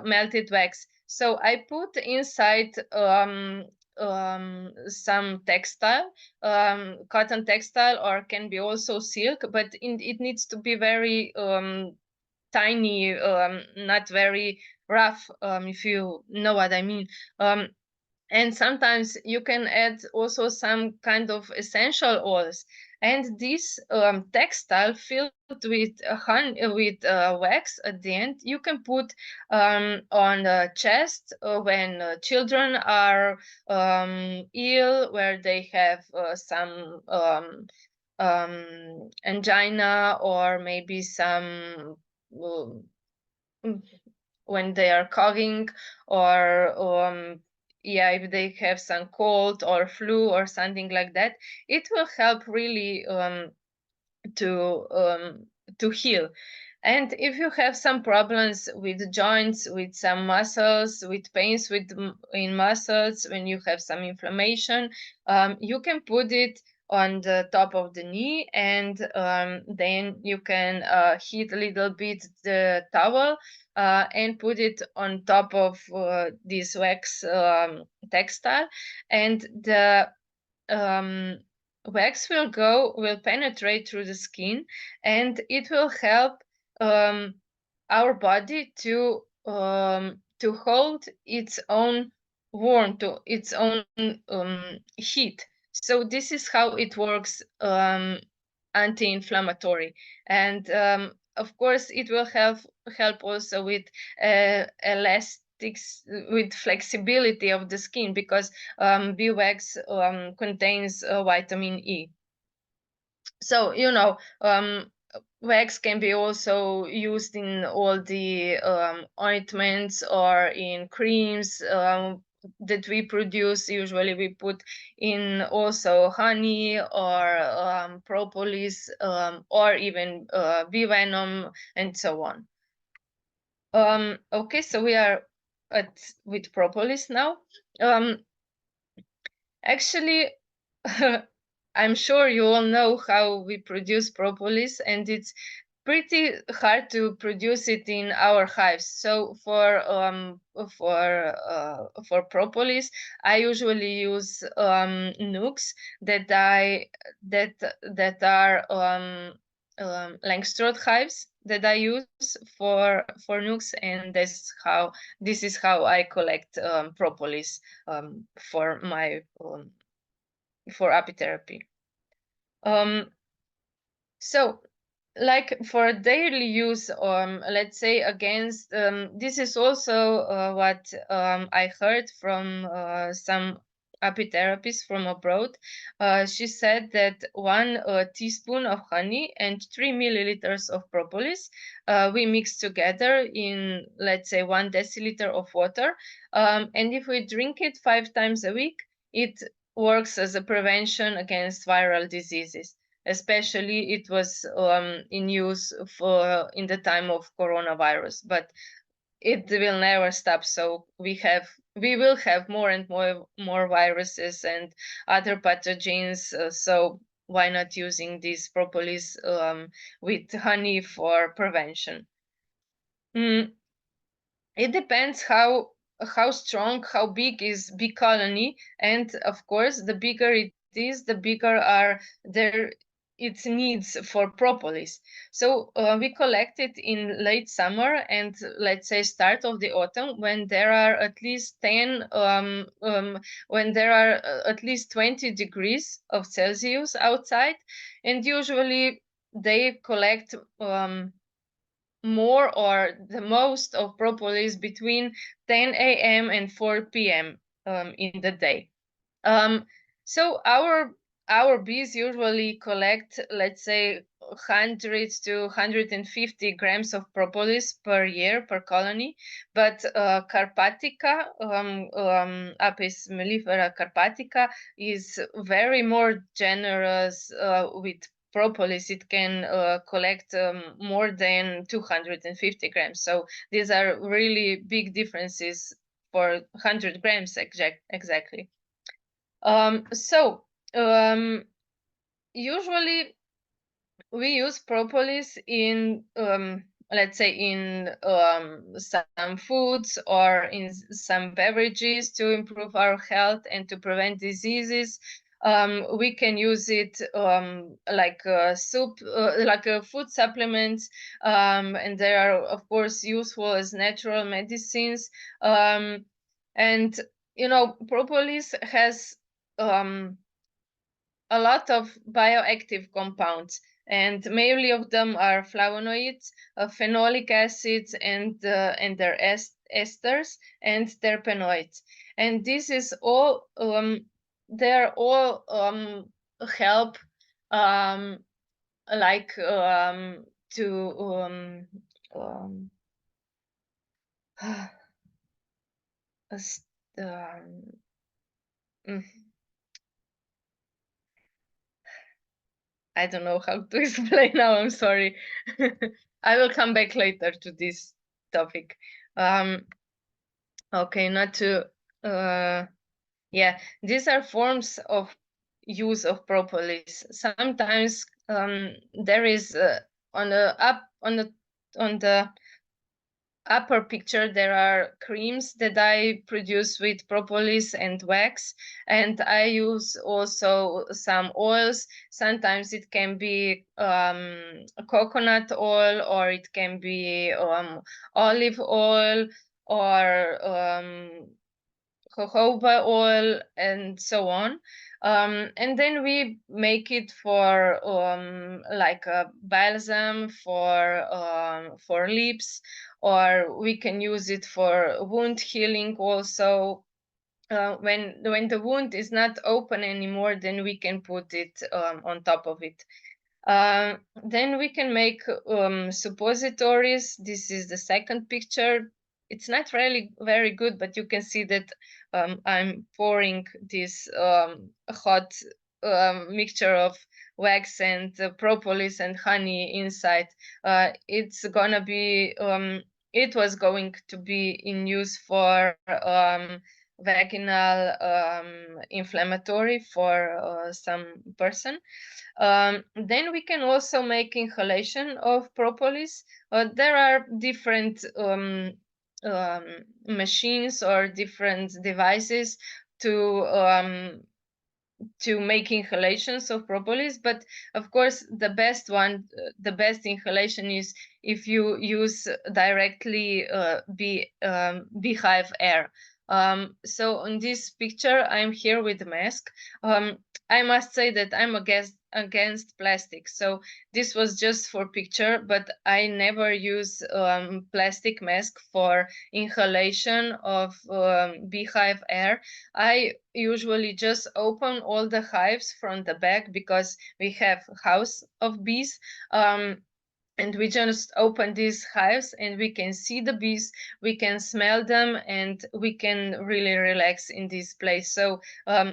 C: melted wax. So I put inside some textile, cotton textile, or can be also silk, but it needs to be very tiny, not very rough, if you know what I mean. And sometimes you can add also some kind of essential oils, and this textile filled with wax at the end, you can put on the chest when children are ill, where they have some angina, or maybe some when they are coughing, or yeah, if they have some cold or flu or something like that, it will help really to heal. And if you have some problems with joints, with some muscles, with pains in muscles, when you have some inflammation, you can put it on the top of the knee, and then you can heat a little bit the towel and put it on top of this wax textile, and the wax will penetrate through the skin, and it will help our body to hold its own warmth, to its own heat. So this is how it works, anti-inflammatory. And of course it will help also with elastics, with flexibility of the skin, because bee wax contains vitamin E. So wax can be also used in all the ointments or in creams that we produce. Usually we put in also honey or propolis, or even bee venom, and so on. Okay, so we are with propolis now. Actually, I'm sure you all know how we produce propolis, and it's pretty hard to produce it in our hives. So for propolis, I usually use nooks that are Langstroth hives that I use for nooks, and this is how I collect propolis for my for apitherapy. So like for daily use, let's say against this is also what I heard from some apitherapists from abroad. She said that 1 teaspoon of honey and 3 milliliters of propolis we mix together in, let's say, 1 deciliter of water, and if we drink it 5 times a week, it works as a prevention against viral diseases. Especially it was in use in the time of coronavirus, but it will never stop. So we will have more and more viruses and other pathogens. So why not using this propolis with honey for prevention? It depends how strong, how big is bee colony, and of course the bigger it is, the bigger are its needs for propolis. So we collect it in late summer and, let's say, start of the autumn, when there are at least 10 when there are at least 20 degrees of Celsius outside, and usually they collect more or the most of propolis between 10 a.m. and 4 p.m. In the day. So our bees usually collect, let's say, 100 to 150 grams of propolis per year per colony, but Carpatica, Apis mellifera carpatica, is very more generous with propolis. It can collect more than 250 grams. So these are really big differences for 100 grams exactly. Usually we use propolis in let's say in some foods or in some beverages to improve our health and to prevent diseases. We can use it like a soup, like a food supplements, and they are of course useful as natural medicines. And you know, propolis has a lot of bioactive compounds, and mainly of them are flavonoids, phenolic acids, and their esters and terpenoids. And this is all they're all help like to I don't know how to explain now. I'm sorry. I will come back later to this topic. Okay, not to. Yeah, these are forms of use of propolis. Sometimes there is on the upper picture there are creams that I produce with propolis and wax, and I use also some oils. Sometimes it can be coconut oil, or it can be olive oil, or jojoba oil, and so on. And then we make it for like a balsam for lips, or we can use it for wound healing also. When the wound is not open anymore, then we can put it on top of it. Then we can make suppositories. This is the second picture. It's not really very good, but you can see that I'm pouring this hot mixture of wax and propolis and honey inside. It's gonna be it was going to be in use for vaginal inflammatory for some person. Then we can also make inhalation of propolis. There are different machines or different devices to make inhalations of propolis, but of course the best one, the best inhalation is if you use directly beehive air. So on this picture I'm here with the mask. I must say that I'm against plastic, so this was just for picture, but I never use plastic mask for inhalation of beehive air. I usually just open all the hives from the back, because we have house of bees, and we just open these hives and we can see the bees, we can smell them, and we can really relax in this place. So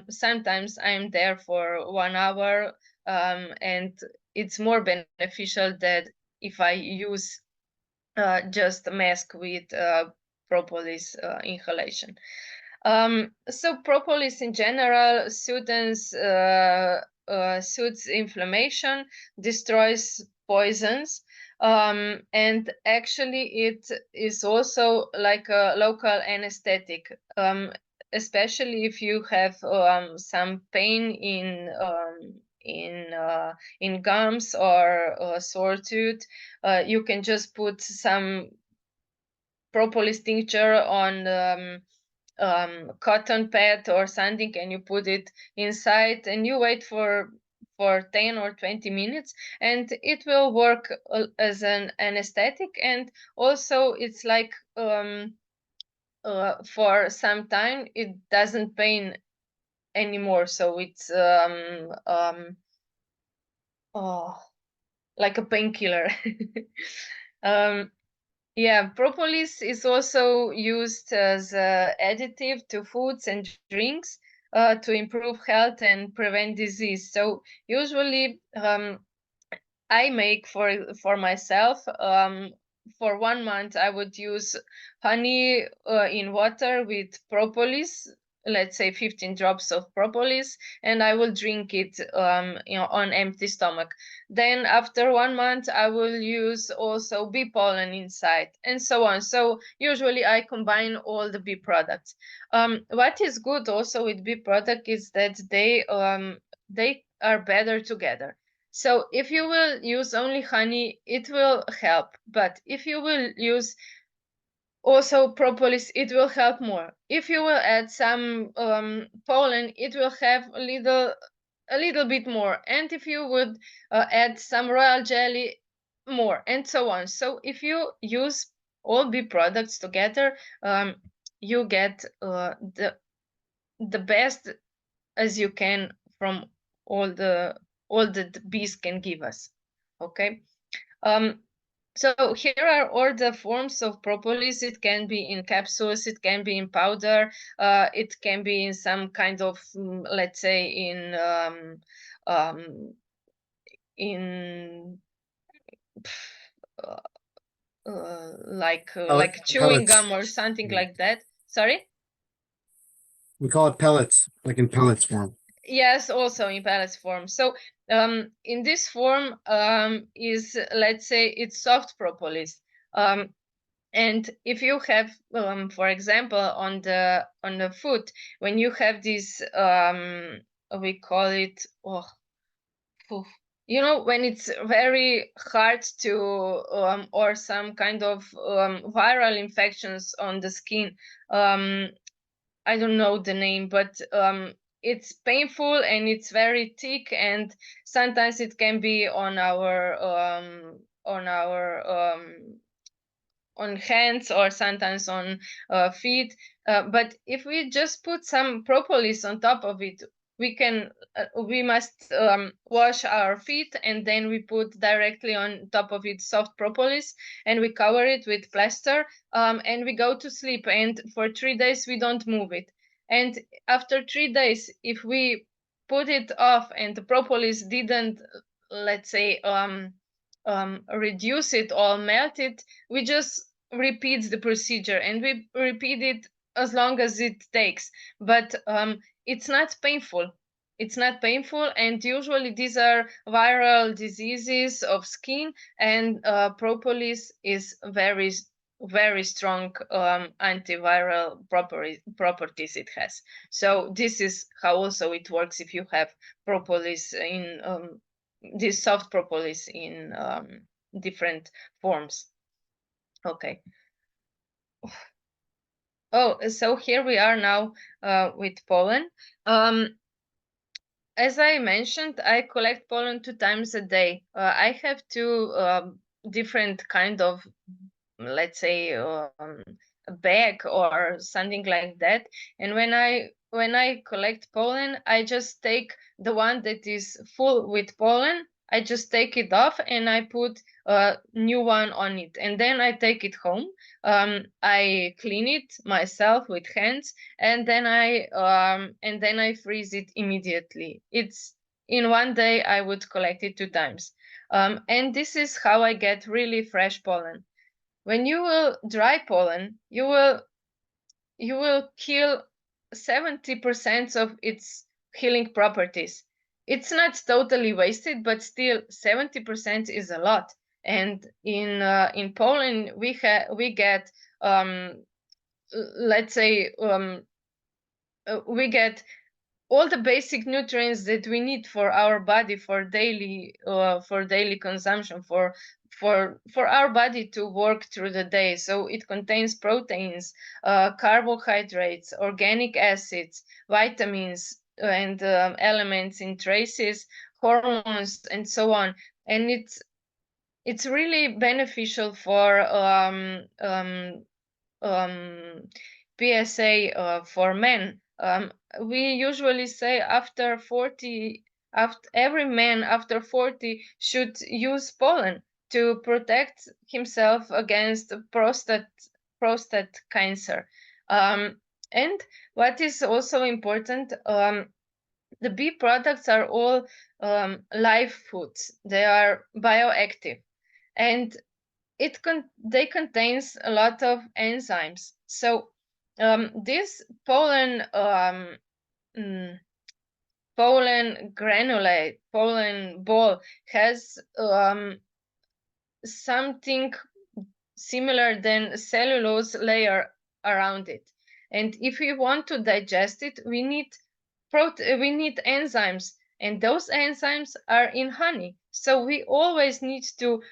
C: sometimes I'm there for 1 hour, and it's more beneficial than if I use just a mask with propolis inhalation. So propolis in general soothes inflammation, destroys poisons, and actually it is also like a local anesthetic, especially if you have some pain in gums or sore tooth. You can just put some propolis tincture on cotton pad or something, and you put it inside, and you wait for for 10 or 20 minutes, and it will work as an anesthetic, and also it's like for some time it doesn't pain anymore, so it's like a painkiller. Yeah, propolis is also used as additive to foods and drinks to improve health and prevent disease. So usually I make for myself, for 1 month I would use honey in water with propolis, let's say 15 drops of propolis, and I will drink it on empty stomach. Then after 1 month I will use also bee pollen inside, and so on. So usually I combine all the bee products. What is good also with bee product is that they are better together. So if you will use only honey, it will help. But if you will use also propolis, it will help more. If you will add some pollen, it will have a little bit more. And if you would add some royal jelly, more, and so on. So if you use all bee products together, you get the best as you can from all the bees can give us. Okay. So here are all the forms of propolis. It can be in capsules, it can be in powder, it can be in some kind of, let's say, in like chewing
A: Pellets.
C: gum or something like that. Sorry?
A: We call it pellets, like in pellets form.
C: Yes, also in pellets form. So in this form is, let's say, it's soft propolis. And if you have, for example, on the foot, when you have this, we call it, you know, when it's very hard to, or some kind of viral infections on the skin. I don't know the name, but it's painful and it's very thick, and sometimes it can be on our on hands, or sometimes on feet. But if we just put some propolis on top of it, we must wash our feet, and then we put directly on top of it soft propolis, and we cover it with plaster, and we go to sleep, and for 3 days we don't move it. And after 3 days, if we put it off and the propolis didn't, let's say, reduce it or melt it, we just repeat the procedure, and we repeat it as long as it takes. But it's not painful. It's not painful, and usually these are viral diseases of skin, and propolis is very, very strong antiviral properties it has. So this is how also it works if you have propolis in this soft propolis in different forms. Okay. Oh, so here we are now with pollen. As I mentioned, I collect pollen 2 times a day. I have 2 different kind of, let's say, a bag or something like that. And when I collect pollen, I just take the one that is full with pollen. I just take it off and I put a new one on it, and then I take it home. I clean it myself with hands, and then I freeze it immediately. It's in 1 day I would collect it 2 times, and this is how I get really fresh pollen. When you will dry pollen, you will kill 70% of its healing properties. It's not totally wasted, but still 70% is a lot. And in pollen we get let's say we get all the basic nutrients that we need for our body for daily consumption, for our body to work through the day. So it contains proteins, carbohydrates, organic acids, vitamins, and elements in traces, hormones and so on. And it's really beneficial for PSA for men. We usually say after 40, every man after 40 should use pollen to protect himself against prostate cancer. And what is also important, the bee products are all live foods. They are bioactive, and they contains a lot of enzymes. So this pollen pollen granulate, pollen ball has something similar than cellulose layer around it. And if we want to digest it, we need enzymes, and those enzymes are in honey. So we always need to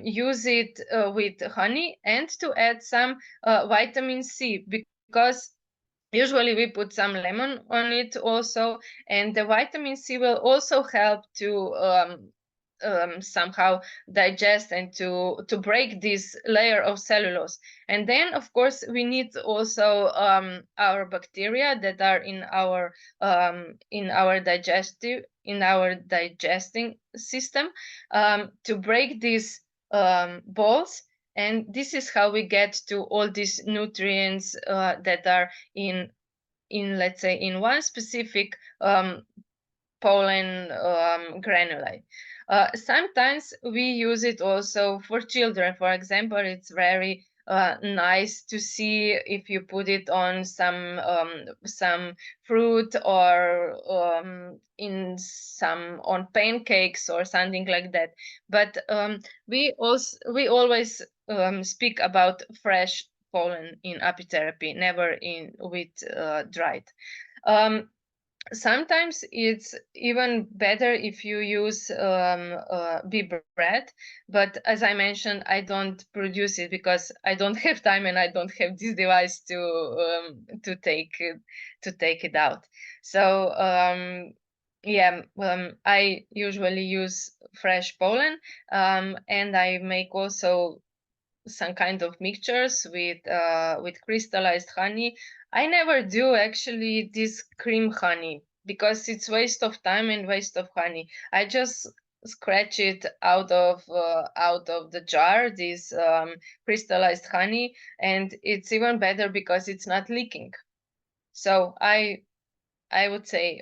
C: use it with honey, and to add some vitamin C, because usually we put some lemon on it also, and the vitamin C will also help to somehow digest and to break this layer of cellulose. And then of course we need also our bacteria that are in our digesting system to break these balls. And this is how we get to all these nutrients that are in let's say in one specific pollen granulate. Sometimes we use it also for children. For example, it's very nice to see if you put it on some fruit, or on pancakes or something like that. But we always speak about fresh pollen in apitherapy, never with dried. Sometimes it's even better if you use bee bread, but as I mentioned, I don't produce it because I don't have time and I don't have this device to take it out. So I usually use fresh pollen, and I make also some kind of mixtures with crystallized honey. I never do actually this cream honey because it's waste of time and waste of honey. I just scratch it out of the jar, this crystallized honey, and it's even better because it's not leaking. So I would say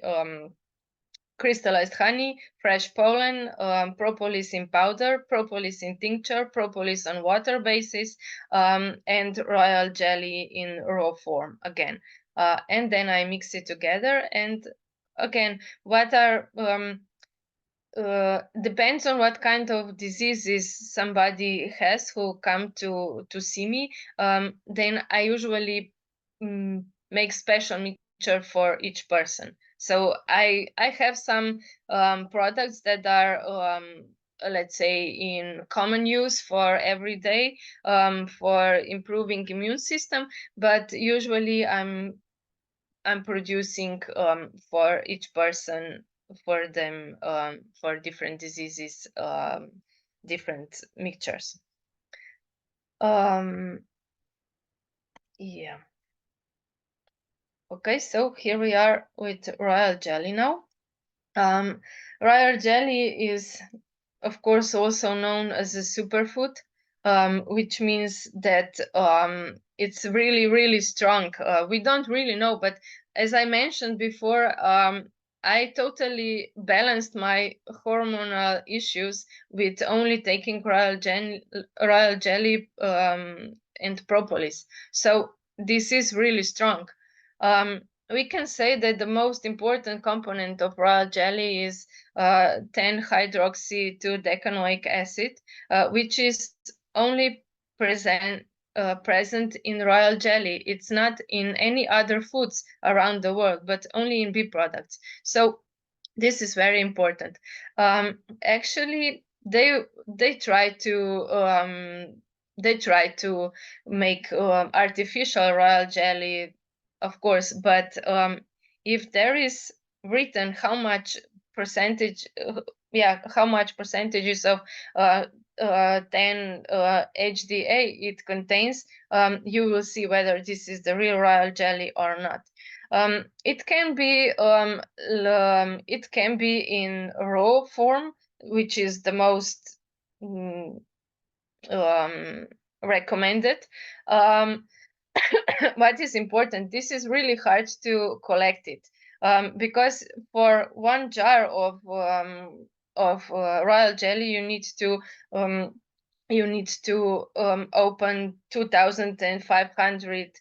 C: crystallized honey, fresh pollen, propolis in powder, propolis in tincture, propolis on water basis, and royal jelly in raw form again. And then I mix it together. And again, what are depends on what kind of diseases somebody has who come to see me. Then I usually make special mixture for each person. So I have some products that are let's say in common use for every day, for improving immune system, but usually I'm producing for each person, for them, for different diseases, different mixtures. Yeah. Okay, so here we are with royal jelly now. Royal jelly is, of course, also known as a superfood, which means that it's really, really strong. We don't really know, but as I mentioned before, I totally balanced my hormonal issues with only taking royal jelly and propolis. So this is really strong. We can say that the most important component of royal jelly is 10-hydroxy-2-decanoic acid, which is only present in royal jelly. It's not in any other foods around the world, but only in bee products. So this is very important. Actually, they try to make artificial royal jelly, of course, but if there is written how much percentage, how much percentages of 10 HDA it contains, you will see whether this is the real royal jelly or not. It can be in raw form, which is the most recommended. What is important, this is really hard to collect it, because for 1 jar of royal jelly you need to open 2,500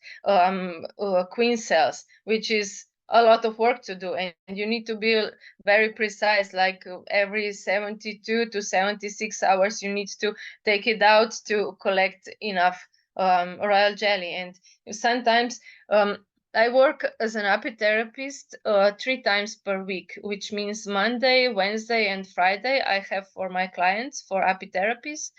C: queen cells, which is a lot of work to do, and you need to be very precise, like every 72 to 76 hours you need to take it out to collect enough royal jelly. And sometimes I work as an apitherapist 3 times per week, which means Monday, Wednesday, and Friday I have for my clients for apitherapies,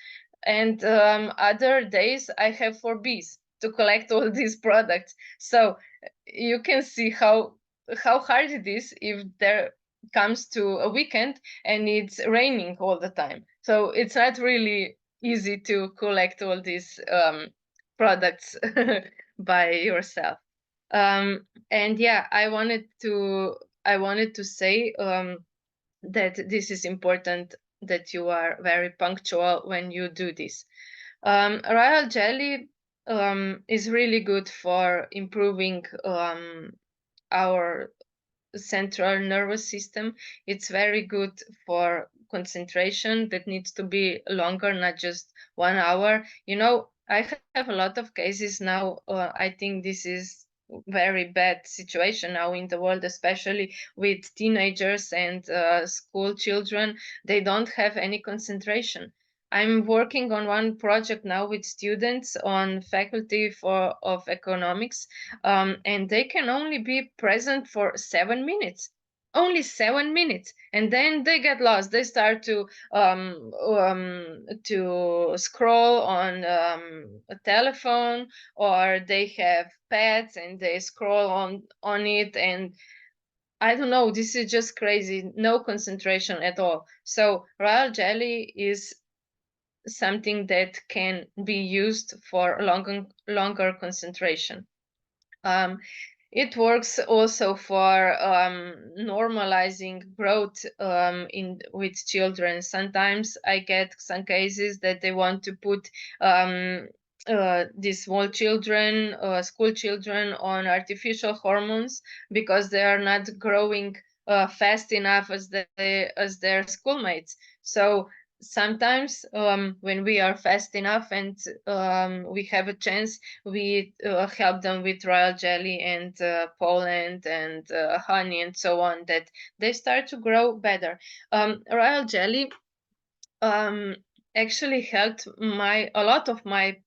C: and other days I have for bees to collect all these products. So you can see how hard it is if there comes to a weekend and it's raining all the time. So it's not really easy to collect all these products by yourself. And yeah, I wanted to say that this is important, that you are very punctual when you do this. Royal jelly is really good for improving our central nervous system. It's very good for concentration that needs to be longer, not just 1 hour. You know, I have a lot of cases now. I think this is very bad situation now in the world, especially with teenagers and school children. They don't have any concentration. I'm working on one project now with students on faculty of economics, and they can only be present for 7 minutes. Only 7 minutes, and then they get lost. They start to scroll on a telephone, or they have pets and they scroll on it, and I don't know. This is just crazy. No concentration at all. So royal jelly is something that can be used for longer concentration. It works also for normalizing growth with children. Sometimes I get some cases that they want to put these small children, school children, on artificial hormones because they are not growing fast enough as their schoolmates. So sometimes when we are fast enough and we have a chance, we help them with royal jelly and pollen and honey and so on, that they start to grow better. Royal jelly actually helped a lot of my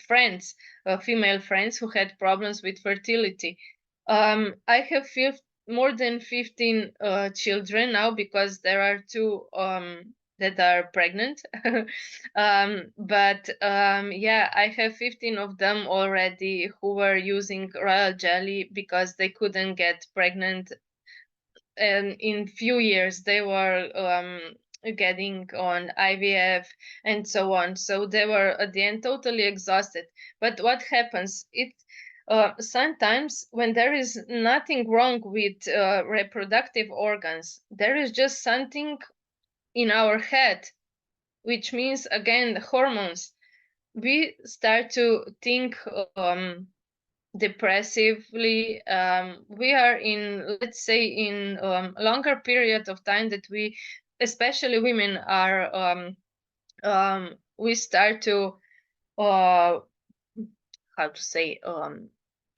C: friends, female friends who had problems with fertility. I have more than 15 children now, because there are 2 that are pregnant. But yeah, I have 15 of them already who were using royal jelly because they couldn't get pregnant. And in few years they were getting on IVF and so on. So they were at the end totally exhausted. But what happens? Sometimes when there is nothing wrong with reproductive organs, there is just something in our head, which means, again, the hormones. We start to think depressively. We are in, let's say, in a longer period of time that we, especially women, are we start to how to say,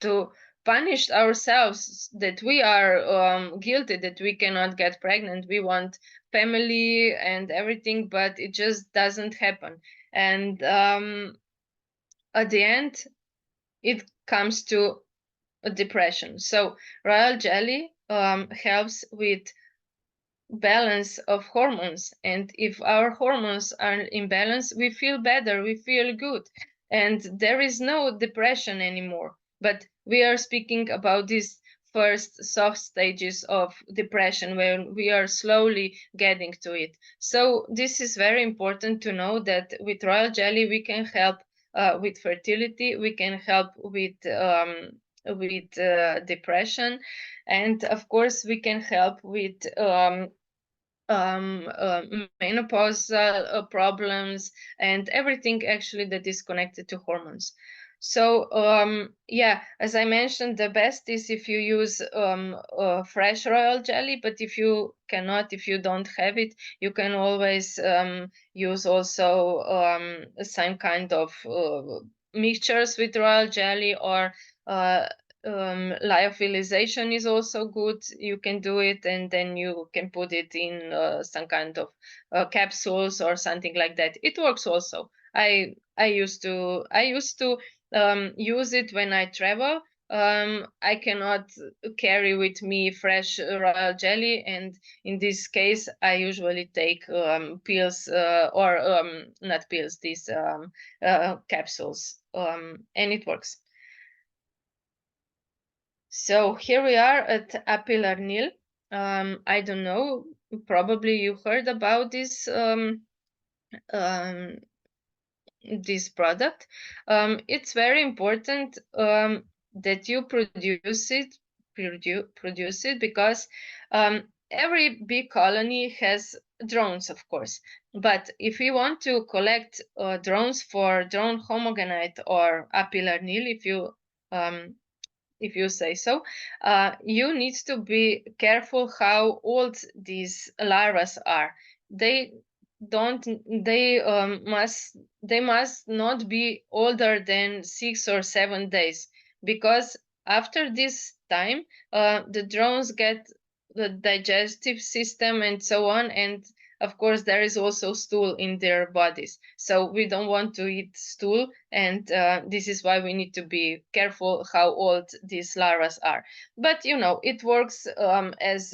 C: to punish ourselves, that we are guilty that we cannot get pregnant. We want family and everything, but it just doesn't happen. And at the end, it comes to a depression. So royal jelly helps with balance of hormones, and if our hormones are in balance, we feel better, we feel good, and there is no depression anymore. But we are speaking about this first soft stages of depression, where we are slowly getting to it. So this is very important to know that with royal jelly we can help with fertility, we can help with depression, and of course we can help with menopausal problems and everything actually that is connected to hormones. So yeah, as I mentioned, the best is if you use fresh royal jelly, but if you cannot, if you don't have it, you can always use also some kind of mixtures with royal jelly, or lyophilization is also good. You can do it, and then you can put it in some kind of capsules or something like that. It works also. I used to use it when I travel. I cannot carry with me fresh royal jelly, and in this case I usually take pills, or not pills, these capsules, and it works. So here we are at Apitherapy. I don't know, probably you heard about this this product. It's very important that you produce it because every bee colony has drones, of course. But if we want to collect drones for drone homogenite or Apitherapy, if you say so, you need to be careful how old these larvae are. They must not be older than 6 or 7 days, because after this time the drones get the digestive system and so on, and of course there is also stool in their bodies, so we don't want to eat stool, and this is why we need to be careful how old these larvae are. But you know, it works as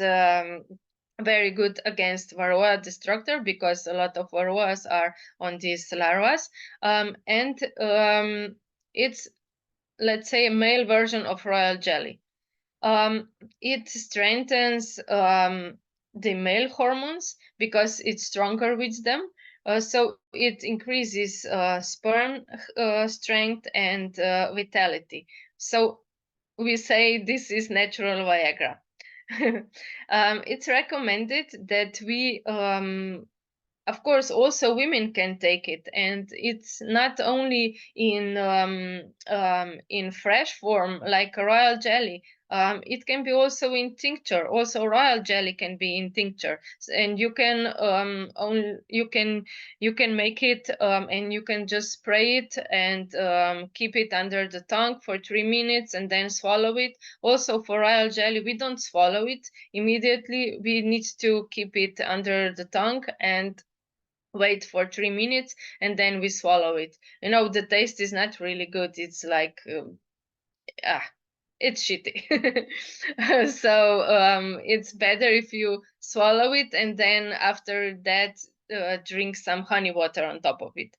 C: very good against varroa destructor, because a lot of varroas are on these larvae, and it's, let's say, a male version of royal jelly. It strengthens the male hormones because it's stronger with them. So it increases sperm strength and vitality. So we say this is natural Viagra. It's recommended that we, of course, also women can take it, and it's not only in fresh form like a royal jelly. It can be also in tincture. Also, royal jelly can be in tincture, and you can you can make it, and you can just spray it and keep it under the tongue for 3 minutes and then swallow it. Also, for royal jelly, we don't swallow it immediately. We need to keep it under the tongue and wait for 3 minutes, and then we swallow it. You know, the taste is not really good. It's like it's shitty. So it's better if you swallow it, and then after that drink some honey water on top of it,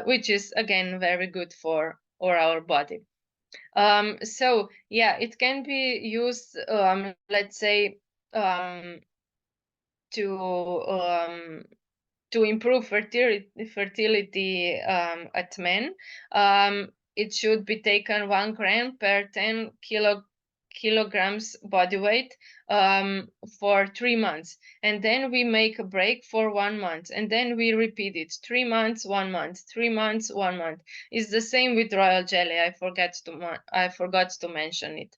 C: which is again very good for our body. So yeah, it can be used, let's say, to improve fertility at men. It should be taken 1 gram per 10 kilograms body weight for 3 months, and then we make a break for 1 month, and then we repeat it 3 months, 1 month, 3 months, 1 month. It's the same with royal jelly. I forgot to mention it,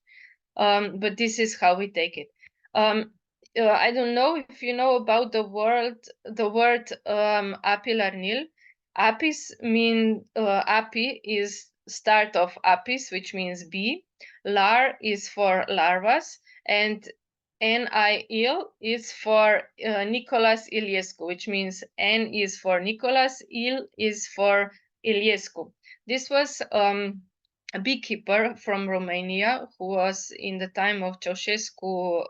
C: but this is how we take it. I don't know if you know about the word Apitherapy. Apis mean api is start of apis, which means bee. Lar is for larvas, and NIL is for Nicolas Iliescu, which means N is for Nicolas, Il is for Iliescu. This was a beekeeper from Romania who was in the time of Ceausescu,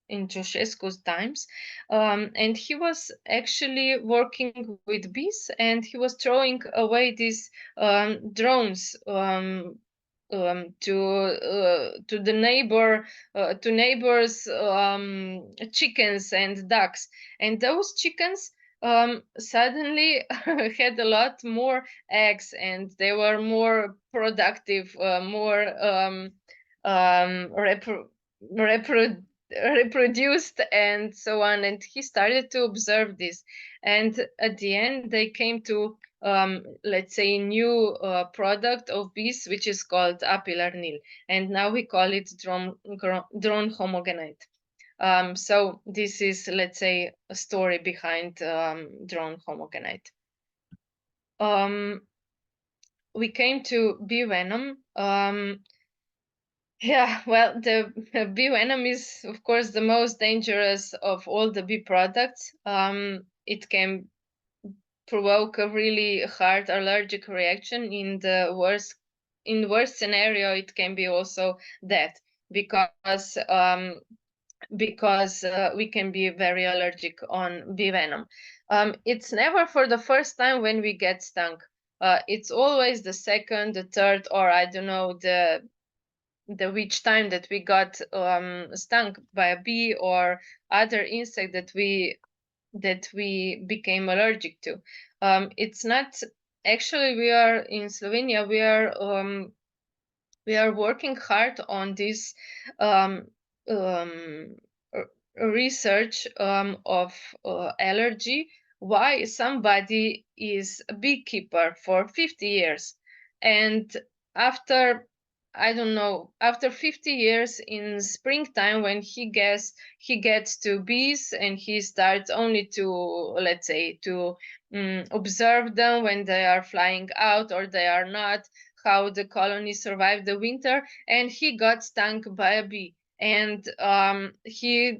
C: in Ceausescu's times, and he was actually working with bees, and he was throwing away these drones to the neighbors chickens and ducks, and those chickens suddenly had a lot more eggs, and they were more productive, more reproduced and so on. And he started to observe this, and at the end they came to let's say new product of bees, which is called Apitherapy, and now we call it drone homogenate. So this is, let's say, a story behind drone homogenate. We came to bee venom. Yeah, well, the bee venom is, of course, the most dangerous of all the bee products. It can provoke a really hard allergic reaction. In the worst scenario, it can be also death, because we can be very allergic on bee venom. It's never for the first time when we get stung. It's always the second, the third, or I don't know, the which time that we got stung by a bee or other insect that we became allergic to. It's not actually, we are in Slovenia, we are working hard on this research of allergy, why somebody is a beekeeper for 50 years, and after, I don't know, after 50 years in springtime, when he gets to bees and he starts only to, let's say, to observe them when they are flying out or they are not, how the colony survived the winter, and he got stung by a bee, and he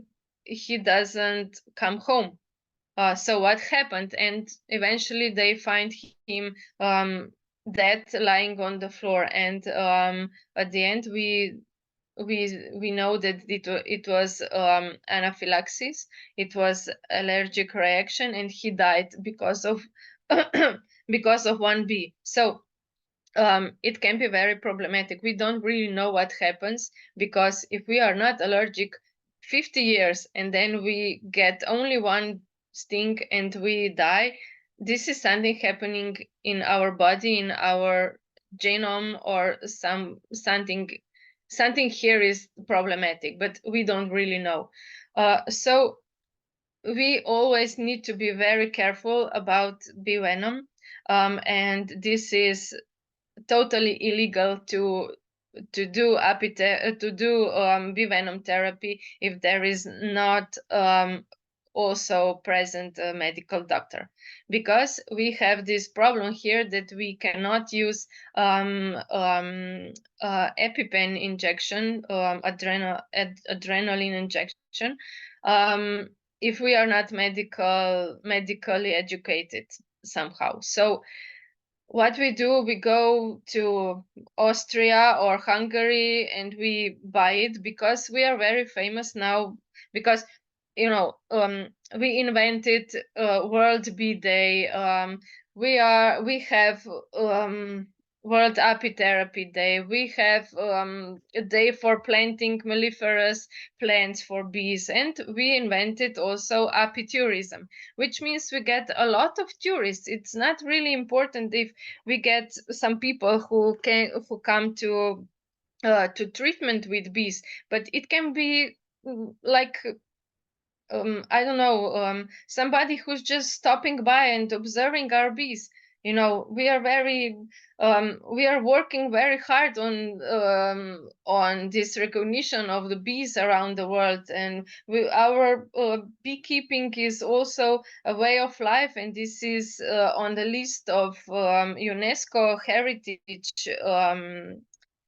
C: doesn't come home. So what happened? And eventually they find him dead, lying on the floor, and at the end we know that it was anaphylaxis. It was allergic reaction, and he died because of because of one bee. So it can be very problematic. We don't really know what happens, because if we are not allergic 50 years and then we get only one sting and we die, this is something happening in our body, in our genome, or something here is problematic, but we don't really know. So we always need to be very careful about bee venom, and this is totally illegal to do bee venom therapy if there is not also present a medical doctor, because we have this problem here that we cannot use EpiPen injection, adrenaline injection, if we are not medically educated somehow. So what we do, we go to Austria or Hungary and we buy it, because we are very famous now, because we invented World Bee Day. We have World Apitherapy Day. We have a day for planting melliferous plants for bees, and we invented also apitourism, which means we get a lot of tourists. It's not really important if we get some people who come to treatment with bees, but it can be like I don't know, somebody who's just stopping by and observing our bees. We are we are working very hard on this recognition of the bees around the world, and our beekeeping is also a way of life, and this is on the list of UNESCO heritage,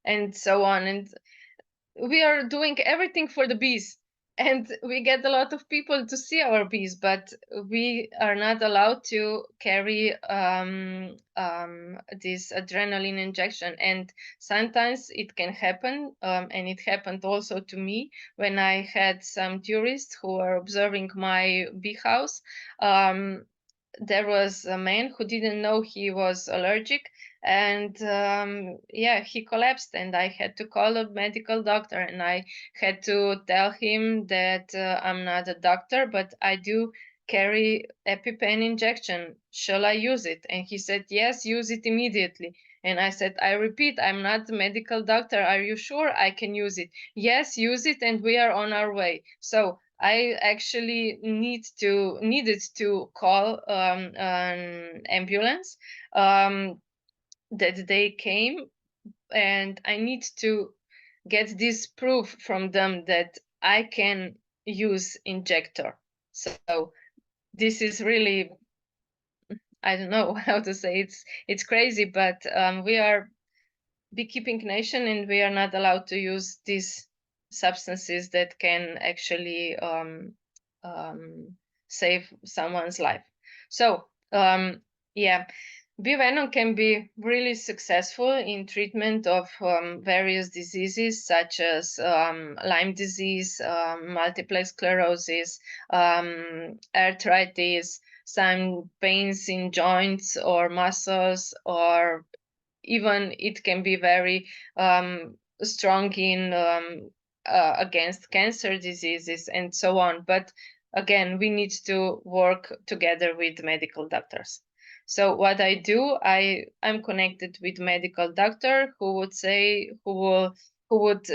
C: and so on. And we are doing everything for the bees, and we get a lot of people to see our bees, but we are not allowed to carry this adrenaline injection. And sometimes it can happen, and it happened also to me when I had some tourists who were observing my bee house. there was a man who didn't know he was allergic, and yeah, he collapsed, and I had to call a medical doctor, and I had to tell him that I'm not a doctor, but I do carry EpiPen injection. Shall I use it? And he said, yes, use it immediately. And I said, I repeat, I'm not a medical doctor. Are you sure I can use it? Yes, use it, and we are on our way. So I actually needed to call an ambulance. That they came, and I need to get this proof from them that I can use injector. So this is really, I don't know how to say, it's crazy, but we are beekeeping nation, and we are not allowed to use these substances that can actually save someone's life. So yeah, bee venom can be really successful in treatment of various diseases such as Lyme disease, multiple sclerosis, arthritis, some pains in joints or muscles, or even it can be very strong in against cancer diseases and so on. But again, we need to work together with medical doctors. So what I do, I'm connected with medical doctor who would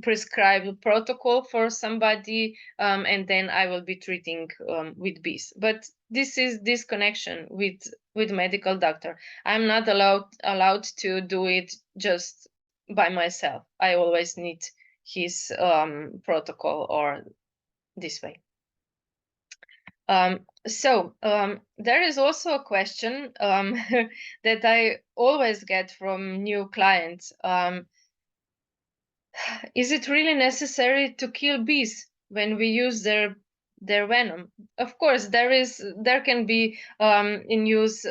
C: prescribe a protocol for somebody, and then I will be treating with bees. But this is this connection with medical doctor. I'm not allowed to do it just by myself. I always need his protocol or this way. So there is also a question that I always get from new clients. Is it really necessary to kill bees when we use their venom? Of course, there can be in use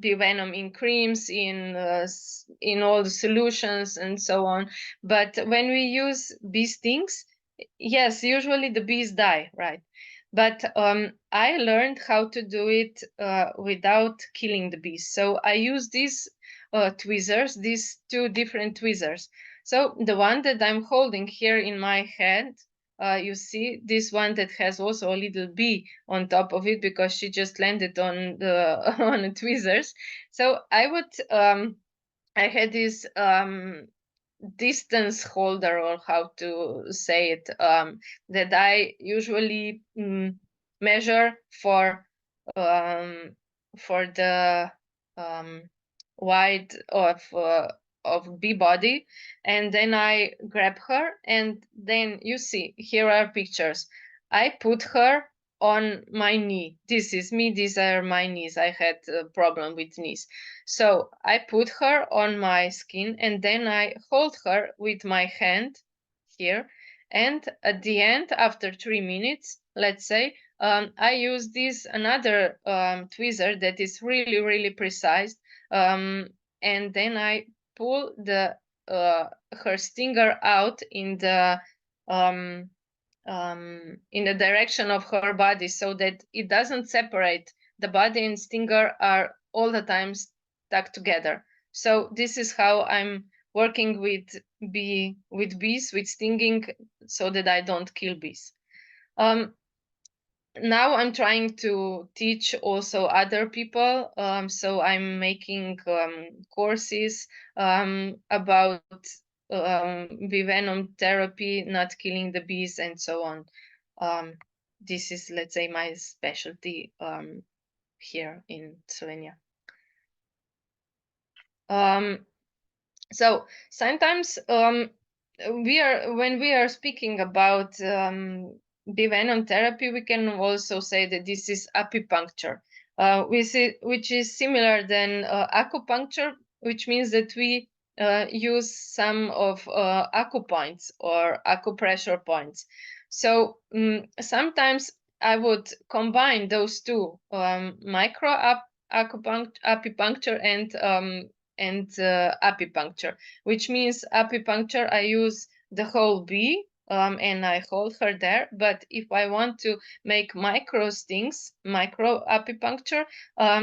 C: bee venom in creams, in all the solutions and so on. But when we use bee stings, yes, usually the bees die, right? But I learned how to do it without killing the bees. So I use these tweezers, these two different tweezers. So the one that I'm holding here in my hand, you see this one that has also a little bee on top of it because she just landed on the on the tweezers. So I had this distance holder, or how to say it, that I usually measure for the wide of bee body, and then I grab her, and then you see here are pictures. I put her on my knee. This is me, these are my knees. I had a problem with knees. So I put her on my skin, and then I hold her with my hand here. And at the end, after 3 minutes, let's say, I use this another tweezer that is really, really precise. And then I pull her stinger out in the direction of her body, so that it doesn't separate. The body and stinger are all the time stuck together. So this is how I'm working with bees, with stinging, so that I don't kill bees. Now I'm trying to teach also other people. So I'm making courses about bee venom therapy, not killing the bees, and so on. This is, let's say, my specialty here in Slovenia. So sometimes when we are speaking about bee venom therapy, we can also say that this is apipuncture, which is similar than acupuncture, which means that we use some of acupoints or acupressure points. So sometimes I would combine those two, micro acupuncture and apipuncture, which means apipuncture, I use the whole bee and I hold her there. But if I want to make micro stings, micro acupuncture,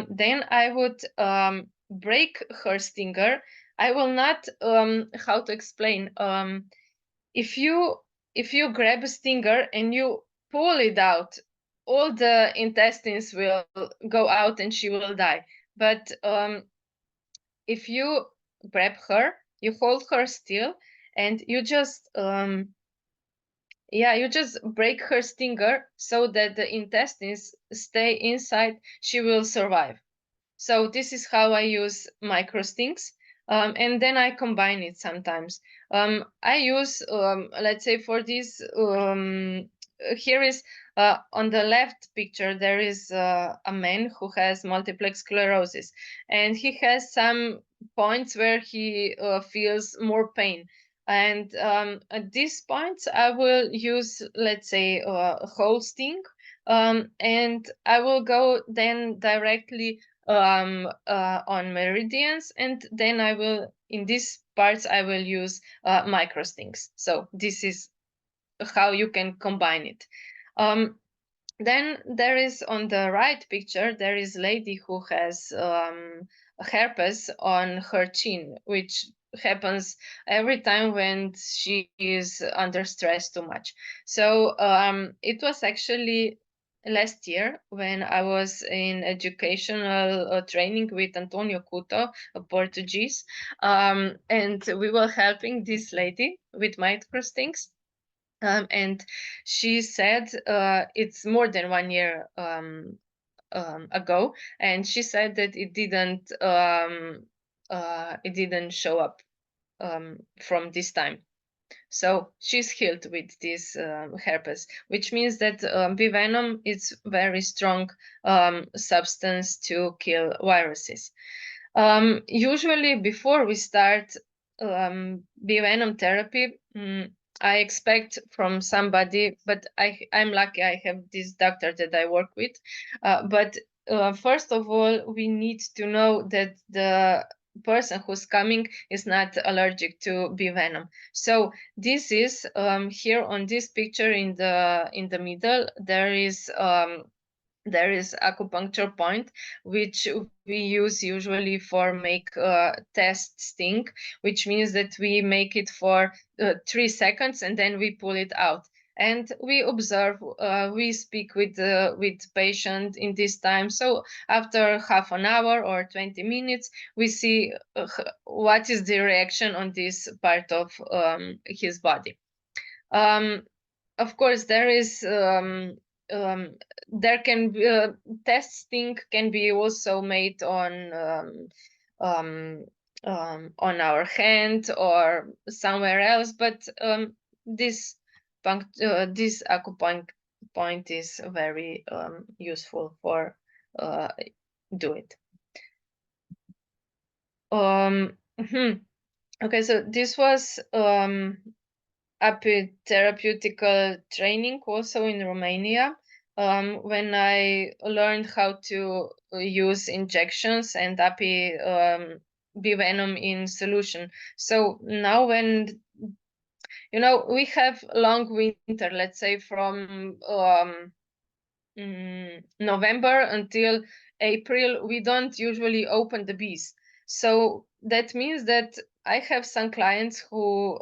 C: then I would break her stinger. I will not, how to explain, if you grab a stinger and you pull it out, all the intestines will go out and she will die. But if you grab her, you hold her still, and you just you just break her stinger so that the intestines stay inside, she will survive. So this is how I use micro stings. And then I combine it sometimes. I use, let's say for this, here is on the left picture, there is a man who has multiple sclerosis, and he has some points where he feels more pain. And at these points, I will use, let's say, a whole sting, and I will go then directly on meridians, and then I will, in these parts, I will use micro stings. So this is how you can combine it. Then there is on the right picture, there is lady who has herpes on her chin, which happens every time when she is under stress too much. So it was actually last year when I was in educational training with Antonio Couto, a Portuguese, and we were helping this lady with micro stings. And she said it's more than 1 year ago, and she said that it didn't show up from this time. So she's healed with this herpes, which means that bee venom is very strong substance to kill viruses. Usually, before we start bee venom therapy, I expect from somebody, but I'm lucky I have this doctor that I work with. But first of all, we need to know that the person who's coming is not allergic to bee venom. So this is here on this picture in the middle, there is acupuncture point, which we use usually for make test sting, which means that we make it for 3 seconds and then we pull it out. And we observe, we speak with patient in this time. So after half an hour or 20 minutes, we see what is the reaction on this part of his body. Of course, there is there can be testing can be also made on our hand or somewhere else, but this acupuncture point is very useful for do it. Okay, so this was apitherapeutical training also in Romania, when I learned how to use injections and bee venom in solution. So now when we have long winter, let's say from November until April, we don't usually open the bees. So that means that I have some clients who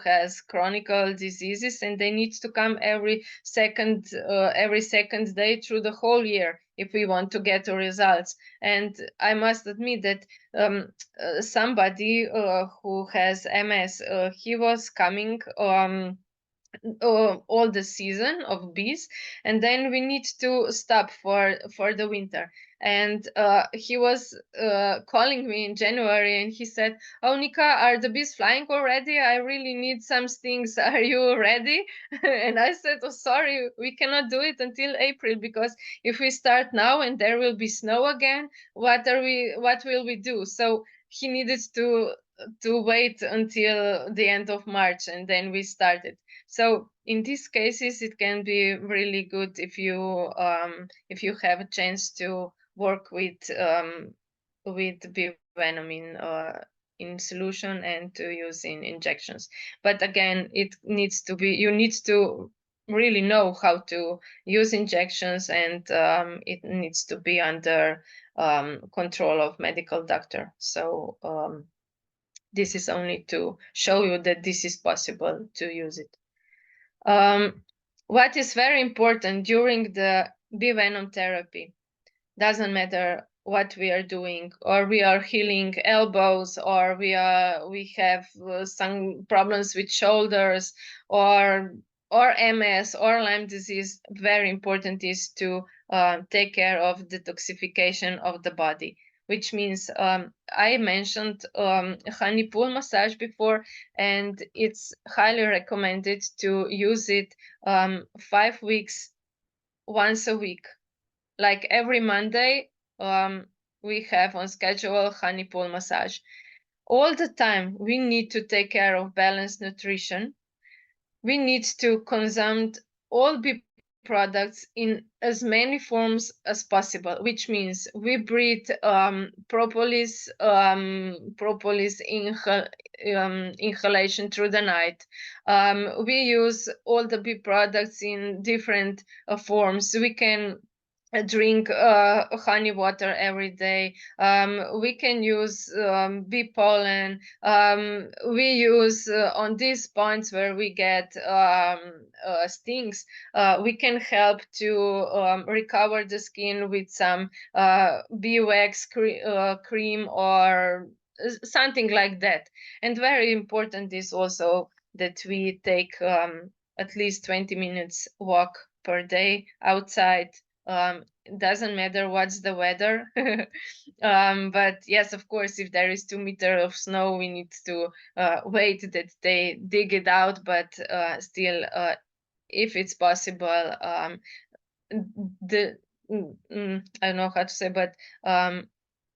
C: has chronic diseases, and they need to come every second day through the whole year if we want to get the results. And I must admit that somebody who has MS, he was coming all the season of bees, and then we need to stop for the winter. And he was calling me in January, and he said, "Oh, Nika, are the bees flying already? I really need some stings. Are you ready?" And I said, "Oh, sorry, we cannot do it until April, because if we start now and there will be snow again, what will we do?" So he needed to wait until the end of March, and then we started. So in these cases, it can be really good if you have a chance to work with bee venom in solution and to use in injections. But again, it needs to be, you need to really know how to use injections, and it needs to be under control of medical doctor. So this is only to show you that this is possible to use it. What is very important during the bee venom therapy, doesn't matter what we are doing, or we are healing elbows, or we have some problems with shoulders, or MS or Lyme disease, very important is to take care of detoxification of the body, which means I mentioned honey pool massage before, and it's highly recommended to use it 5 weeks, once a week. Like every Monday, we have on schedule honey pool massage. All the time, we need to take care of balanced nutrition. We need to consume all bee products in as many forms as possible, which means we breathe propolis inhalation through the night. We use all the bee products in different forms. We can drink honey water every day. We can use bee pollen. We use on these points where we get stings, we can help to recover the skin with some bee wax cream or something like that. And very important is also that we take at least 20 minutes walk per day outside. It doesn't matter what's the weather. But yes, of course, if there is 2 meters of snow, we need to wait that they dig it out. But still, if it's possible, I don't know how to say, but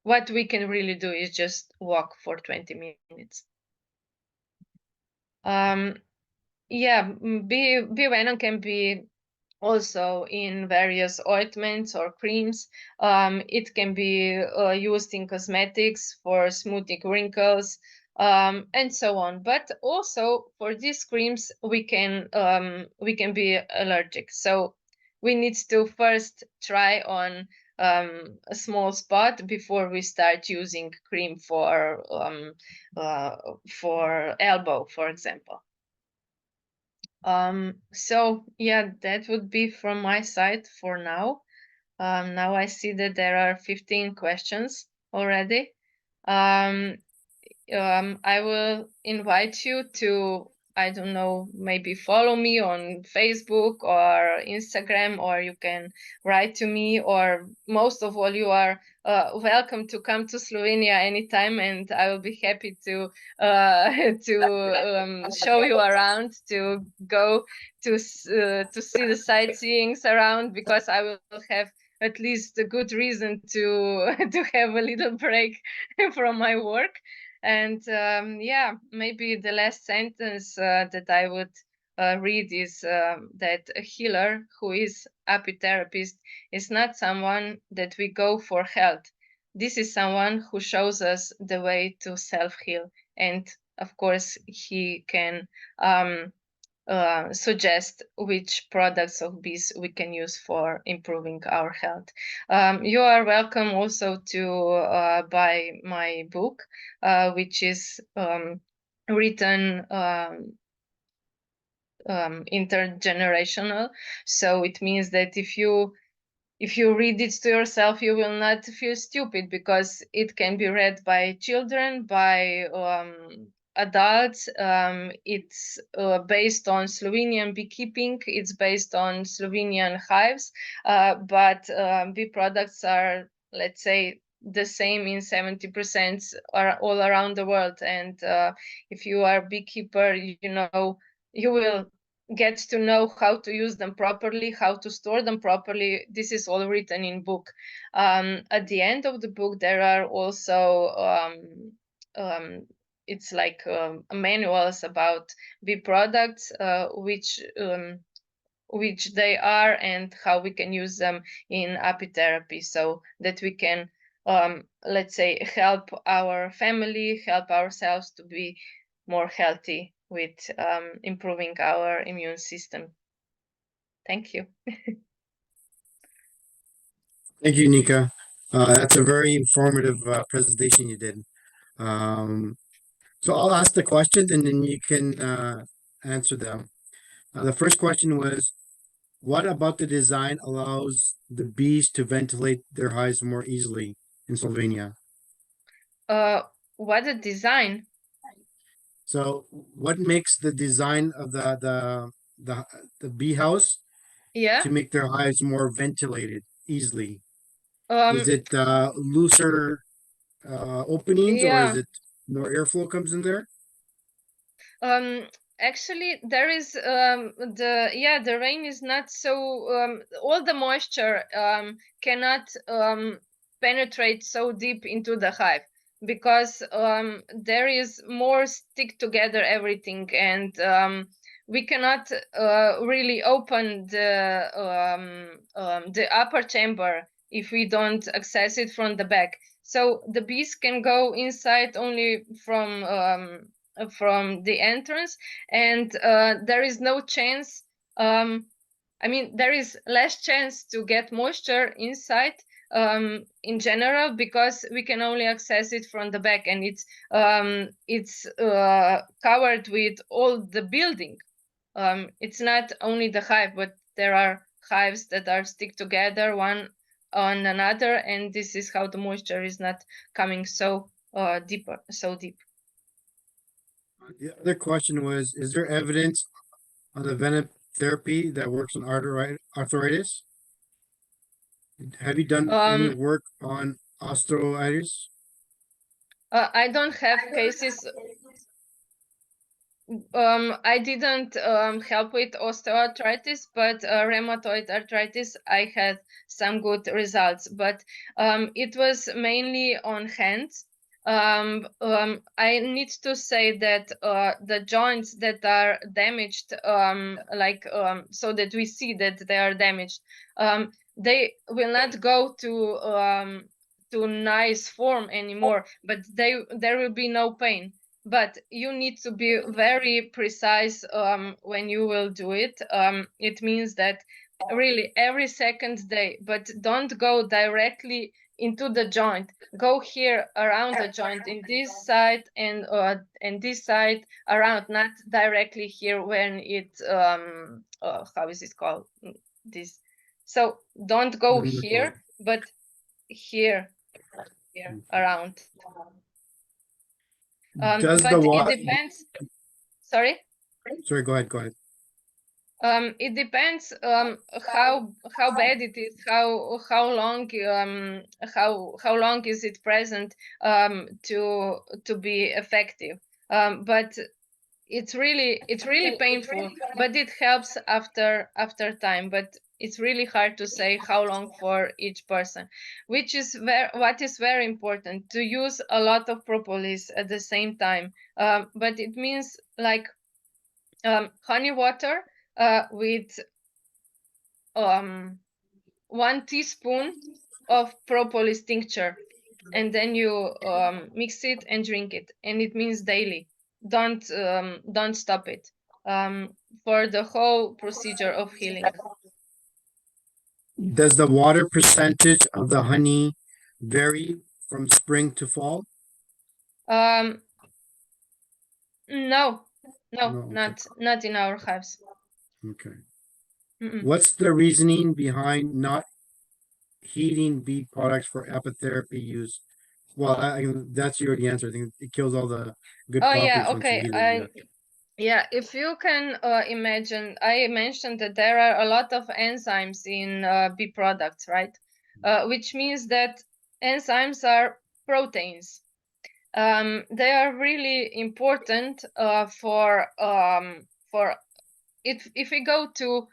C: what we can really do is just walk for 20 minutes. Yeah, bee venom can be also in various ointments or creams. It can be used in cosmetics for smoothing wrinkles, and so on. But also for these creams, we can be allergic. So we need to first try on a small spot before we start using cream for elbow, for example. So yeah, that would be from my side for now. Now I see that there are 15 questions already. I will invite you to, I don't know, maybe follow me on Facebook or Instagram, or you can write to me, or most of all, you are welcome to come to Slovenia anytime, and I will be happy to show you around, to go to see the sightseeings around, because I will have at least a good reason to have a little break from my work. And yeah, maybe the last sentence that I would read is that a healer who is apitherapist is not someone that we go for health. This is someone who shows us the way to self-heal. And of course, he can suggest which products of bees we can use for improving our health. You are welcome also to buy my book, which is written intergenerational. So it means that if you read it to yourself, you will not feel stupid, because it can be read by children, by adults. It's based on Slovenian beekeeping. It's based on Slovenian hives, but bee products are, let's say, the same in 70% are all around the world. And if you are a beekeeper, you know, you will get to know how to use them properly, how to store them properly. This is all written in book. At the end of the book, there are also it's like manuals about bee products, which they are and how we can use them in apitherapy, so that we can let's say, help our family, help ourselves to be more healthy with improving our immune system. Thank you.
A: Thank you, Nika. That's a very informative presentation you did. So I'll ask the questions and then you can answer them. The first question was, what about the design allows the bees to ventilate their hives more easily in Slovenia?
C: What a design.
A: So what makes the design of the bee house
C: Yeah.
A: to make their hives more ventilated easily?
C: Um,
A: Is it looser openings or
C: yeah.
A: is it more airflow comes in there?
C: Actually, there is the rain is not so all the moisture cannot penetrate so deep into the hive because there is more stick together everything, and we cannot really open the upper chamber if we don't access it from the back. So the bees can go inside only from the entrance, and there is no chance, I mean, there is less chance to get moisture inside in general, because we can only access it from the back, and it's covered with all the building. It's not only the hive, but there are hives that are stick together one on another, and this is how the moisture is not coming so deep.
A: The other question was, is there evidence on the venom therapy that works on arthritis? Have you done any work on osteoarthritis?
C: I don't have cases. I didn't help with osteoarthritis, but rheumatoid arthritis, I had some good results. But it was mainly on hands. I need to say that the joints that are damaged, so that we see that they are damaged, they will not go to nice form anymore, but there will be no pain. But you need to be very precise when you will do it. It means that really every second day, but don't go directly into the joint. Go here around the joint, in this side and this side around, not directly here when it how is it called, this. So don't go here, but here around.
A: Does
C: But
A: the
C: it
A: water?
C: depends. Sorry.
A: Sorry, go ahead. Go ahead.
C: It depends how bad it is, how long how long is it present to be effective. But it's really painful, but it helps after time. But it's really hard to say how long for each person, which is what is very important, to use a lot of propolis at the same time. But it means like honey water with 1 teaspoon of propolis tincture, and then you mix it and drink it, and it means daily. Don't stop it for the whole procedure of healing.
A: Does the water percentage of the honey vary from spring to fall?
C: No,
A: okay.
C: not in our hives.
A: Okay.
C: Mm-mm.
A: What's the reasoning behind not heating bee products for apitherapy use? Well, that's you already answered. I think it kills all the good
C: Oh
A: properties
C: yeah,
A: once you
C: okay.
A: heat it.
C: Yeah, if you can imagine, I mentioned that there are a lot of enzymes in bee products, right? Which means that enzymes are proteins. They are really important for if we go to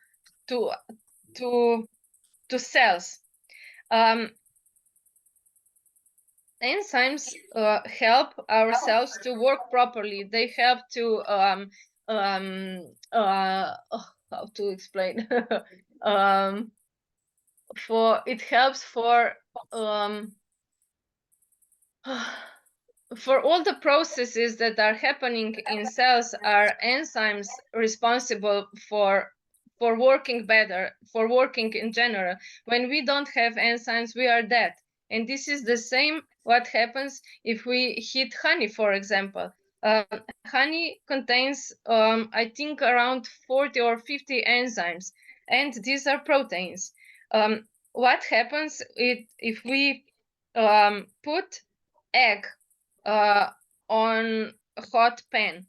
C: cells. Enzymes help our cells to work properly. They help to how to explain it helps for For all the processes that are happening in cells, are enzymes responsible for working better, for working in general. When we don't have enzymes, we are dead. And this is the same what happens if we heat honey, for example. Honey contains, I think, around 40 or 50 enzymes, and these are proteins. What happens if we put egg on a hot pan?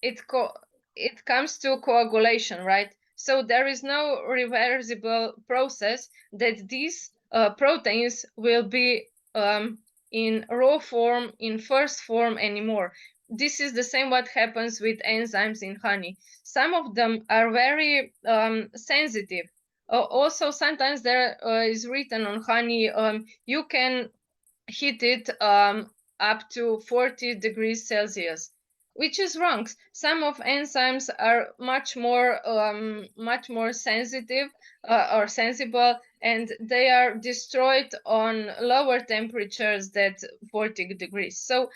C: It comes to coagulation, right? So there is no reversible process that these proteins will be in raw form, in first form anymore. This is the same what happens with enzymes in honey. Some of them are very sensitive. Also, sometimes there is written on honey, you can heat it up to 40 degrees Celsius, which is wrong. Some of enzymes are much more sensitive or sensible, and they are destroyed on lower temperatures than 40 degrees. So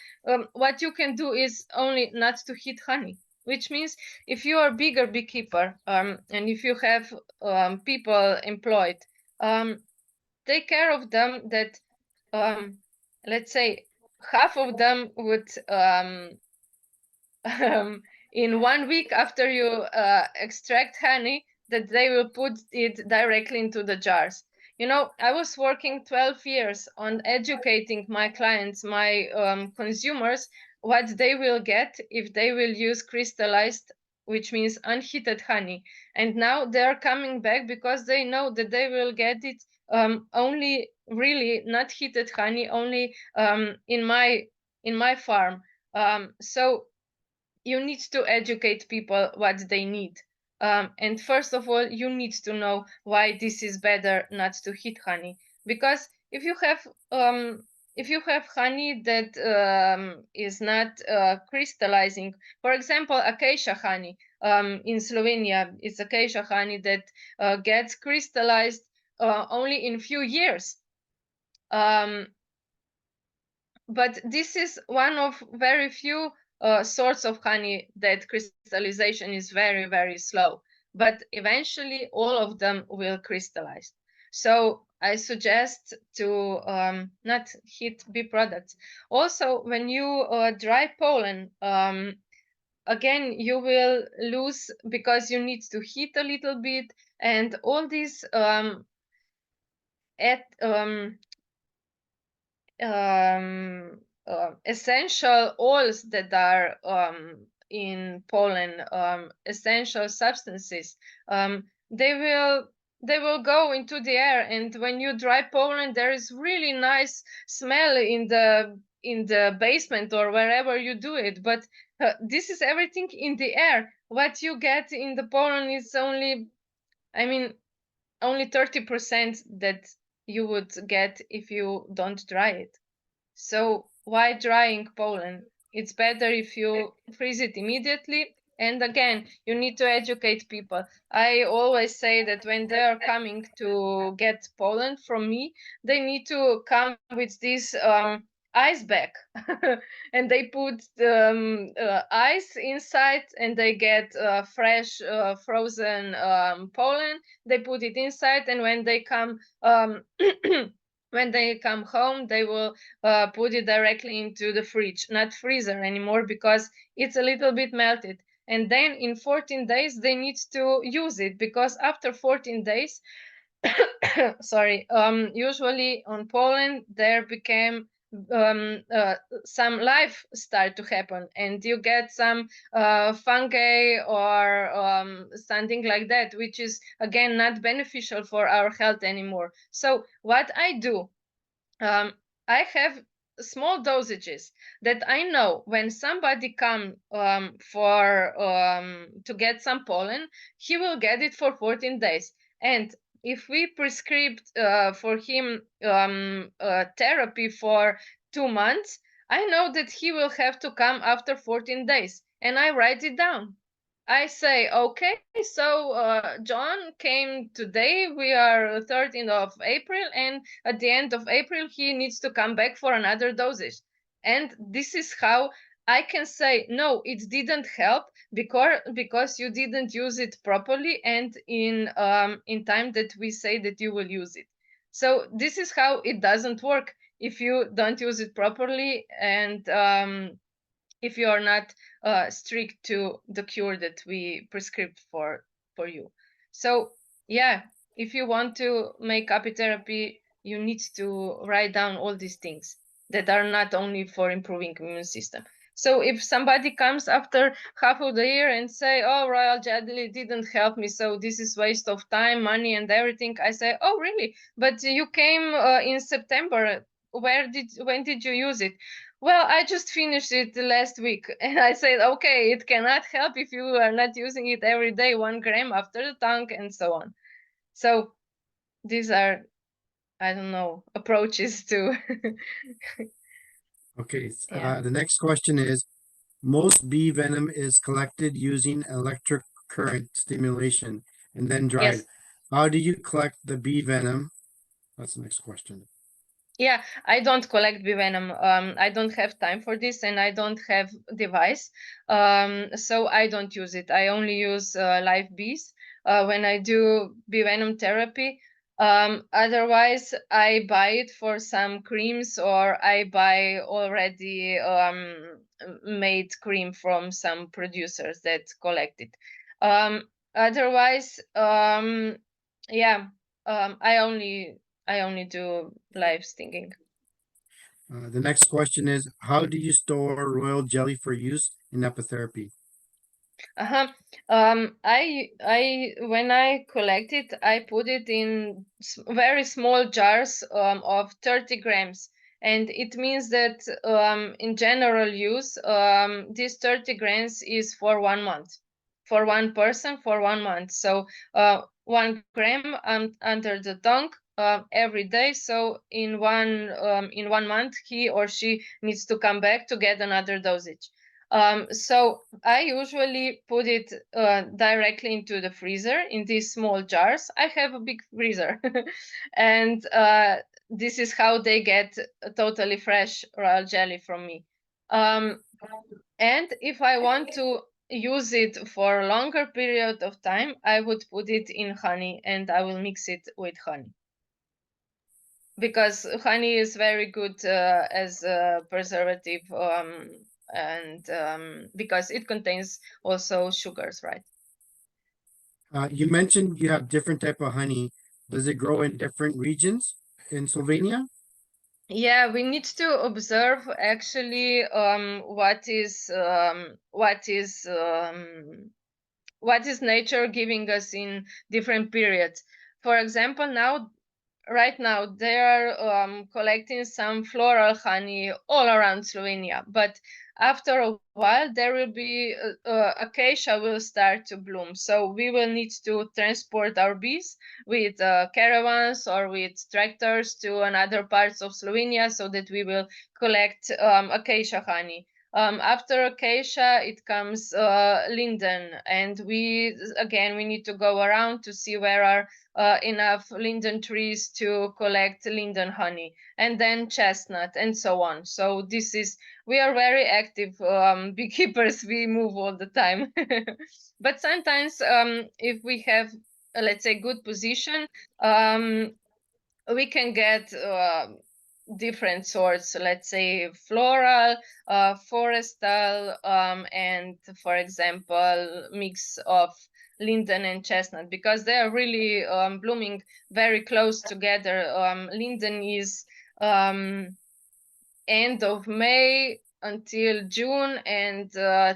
C: what you can do is only not to heat honey, which means if you are a bigger beekeeper and if you have people employed, take care of them that let's say half of them would in 1 week after you extract honey, that they will put it directly into the jars. You know, I was working 12 years on educating my clients, my consumers, what they will get if they will use crystallized, which means unheated honey. And now they're coming back because they know that they will get it only really not heated honey, only in my farm. So you need to educate people what they need. And first of all, you need to know why this is better not to heat honey. Because if you have honey that is not crystallizing, for example, acacia honey, in Slovenia, it's acacia honey that gets crystallized only in few years. But this is one of very few sorts of honey that crystallization is very, very slow. But eventually all of them will crystallize. So I suggest to not heat bee products. Also, when you dry pollen, again, you will lose because you need to heat a little bit, and all these essential oils that are in pollen, essential substances, they will go into the air, and when you dry pollen, there is really nice smell in the basement or wherever you do it. But this is everything in the air. What you get in the pollen is only 30% that you would get if you don't dry it. So why drying pollen? It's better if you freeze it immediately. And again, you need to educate people. I always say that when they are coming to get pollen from me, they need to come with this ice bag. And they put ice inside, and they get fresh frozen pollen. They put it inside, and when they come when they come home, they will put it directly into the fridge, not freezer anymore, because it's a little bit melted. And then in 14 days, they need to use it, because after 14 days, sorry, usually on pollen, there became some life start to happen, and you get some fungi or something like that, which is again not beneficial for our health anymore. So what I do, I have small dosages that I know when somebody come for to get some pollen, he will get it for 14 days. And if we prescribed for him therapy for 2 months, I know that he will have to come after 14 days, and I write it down. I say, okay, so John came today. We are 13th of April, and at the end of April, he needs to come back for another dosage. And this is how I can say, no, it didn't help because you didn't use it properly and in time that we say that you will use it. So this is how it doesn't work if you don't use it properly and if you are not strict to the cure that we prescribed for you. So yeah, if you want to make apitherapy, you need to write down all these things that are not only for improving immune system. So if somebody comes after half of the year and say, oh, royal jelly didn't help me, so this is waste of time, money and everything, I say, oh really? But you came in September. When did you use it? Well, I just finished it last week. And I said, okay, it cannot help if you are not using it every day, 1 gram after the tongue and so on. So these are, I don't know, approaches to.
A: Okay,
C: Yeah.
A: the next question is, most bee venom is collected using electric current stimulation and then dried.
C: Yes.
A: How do you collect the bee venom? That's the next question.
C: Yeah, I don't collect bee venom. I don't have time for this, and I don't have device. So I don't use it. I only use live bees when I do bee venom therapy. Otherwise, I buy it for some creams, or I buy already made cream from some producers that collect it. Otherwise, yeah, I only do live stinging.
A: The next question is, how do you store royal jelly for use in apitherapy?
C: Uh-huh. I when I collect it, I put it in very small jars of 30 grams. And it means that in general use, this 30 grams is for 1 month, for one person for 1 month. So 1 gram under the tongue every day. So in 1 month, he or she needs to come back to get another dosage. So I usually put it directly into the freezer in these small jars. I have a big freezer, and this is how they get totally fresh royal jelly from me. And if I want to use it for a longer period of time, I would put it in honey and I will mix it with honey. Because honey is very good as a preservative and because it contains also sugars, right?
A: You mentioned you have different type of honey. Does it grow in different regions in Slovenia?
C: Yeah, we need to observe actually what is nature giving us in different periods. For example, right now they are collecting some floral honey all around Slovenia, but after a while there will be acacia will start to bloom, so we will need to transport our bees with caravans or with tractors to another parts of Slovenia so that we will collect acacia honey. After acacia, it comes linden, and we need to go around to see where are enough linden trees to collect linden honey, and then chestnut, and so on. So we are very active beekeepers. We move all the time, but sometimes if we have, let's say, good position, we can get different sorts, let's say floral, forestal, and for example, mix of linden and chestnut, because they are really blooming very close together. Linden is end of May until June, and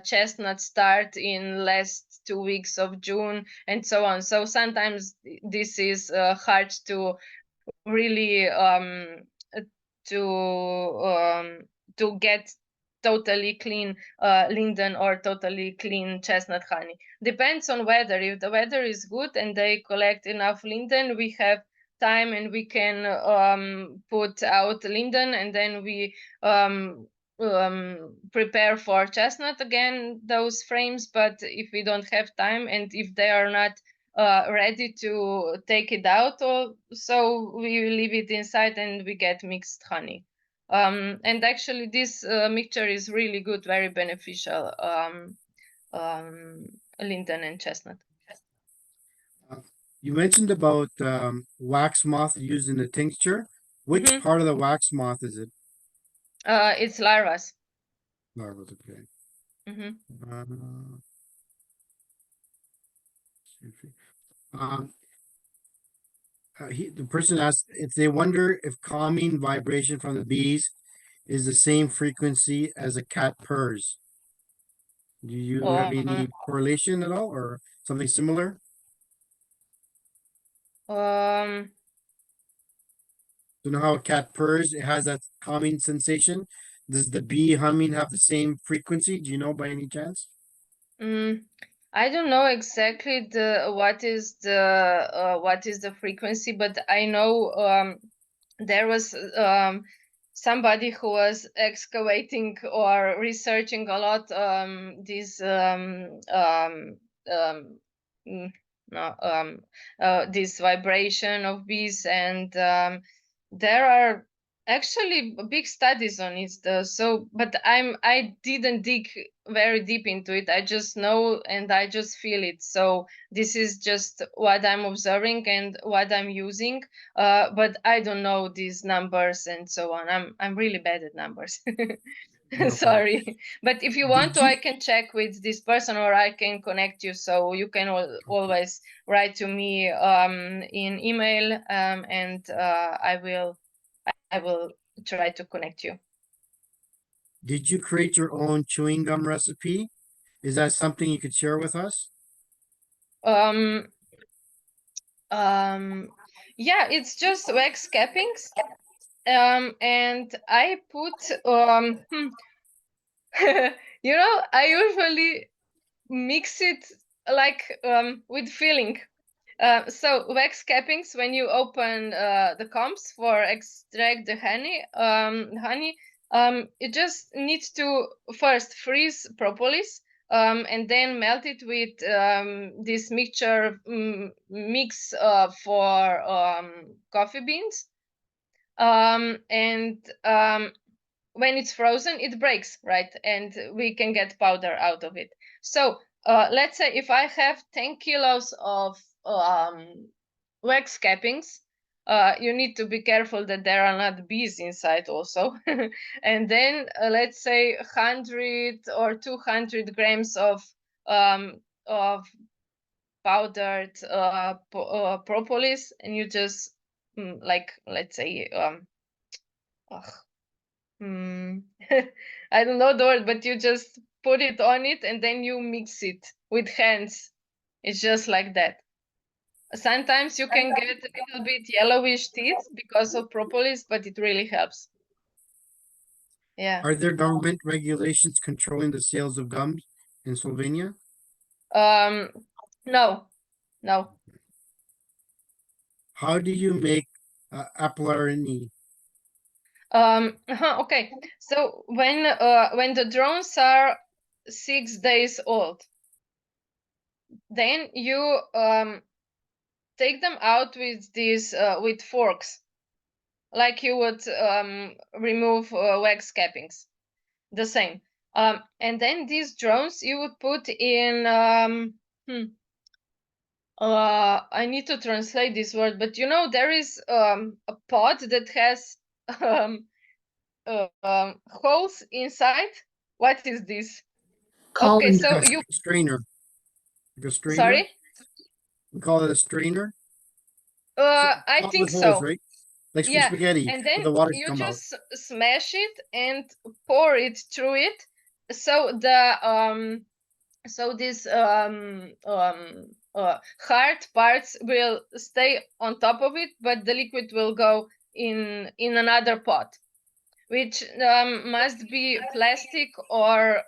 C: chestnut start in last 2 weeks of June, and so on. So sometimes this is hard to really to get totally clean linden or totally clean chestnut honey. Depends on weather. If the weather is good and they collect enough linden, we have time and we can put out linden, and then we prepare for chestnut again those frames, but if we don't have time and if they are not ready to take it out, or so we leave it inside and we get mixed honey. And actually this mixture is really good, very beneficial, linden and chestnut.
A: You mentioned about wax moth used in the tincture. Which
C: Mhm.
A: part of the wax moth is it?
C: It's larvas.
A: Larvas, okay.
C: Mhm.
A: The person asked if they wonder if calming vibration from the bees is the same frequency as a cat purrs. Do you have any correlation at all or something similar? You know how a cat purrs, it has that calming sensation. Does the bee humming have the same frequency? Do you know by any chance?
C: I don't know exactly what is the frequency, but I know there was somebody who was excavating or researching a lot this this vibration of bees, and there are actually big studies on it. But I didn't dig very deep into it. I just know and I just feel it. So this is just what I'm observing and what I'm using. But I don't know these numbers and so on. I'm really bad at numbers.
A: No
C: Sorry. But if you want
A: Did
C: to,
A: you-
C: I can check with this person or I can connect you. So you can always write to me in email, and I will try to connect you.
A: Did you create your own chewing gum recipe? Is that something you could share with us?
C: Yeah, it's just wax cappings. And I put I usually mix it like with filling. So wax cappings, when you open the combs for extract the honey, you just need to first freeze propolis, and then melt it with this mixture mix for coffee beans. And when it's frozen, it breaks, right? And we can get powder out of it. So let's say if I have 10 kilos of wax cappings, you need to be careful that there are not bees inside also. And then let's say 100 or 200 grams of powdered propolis, and you just like, let's say I don't know the word, but you just put it on it and then you mix it with hands. It's just like that. Sometimes you can get a little bit yellowish teeth because of propolis, but it really helps. Yeah.
A: Are there government regulations controlling the sales of gums in Slovenia?
C: No.
A: How do you make aplarni?
C: Okay. So when the drones are 6 days old, then you take them out with these with forks, like you would remove wax cappings, the same. And then these drones you would put in I need to translate this word, but there is a pot that has holes inside. What is this? Okay, so
A: Like a strainer. Like a strainer?
C: sorry.
A: We call it a strainer.
C: I
A: Pot
C: think
A: with holes,
C: so.
A: right? Like
C: Yeah,
A: spaghetti,
C: and
A: for
C: then
A: the water to
C: you
A: come out.
C: just smash it and pour it through it, so these hard parts will stay on top of it, but the liquid will go in another pot, which must be plastic or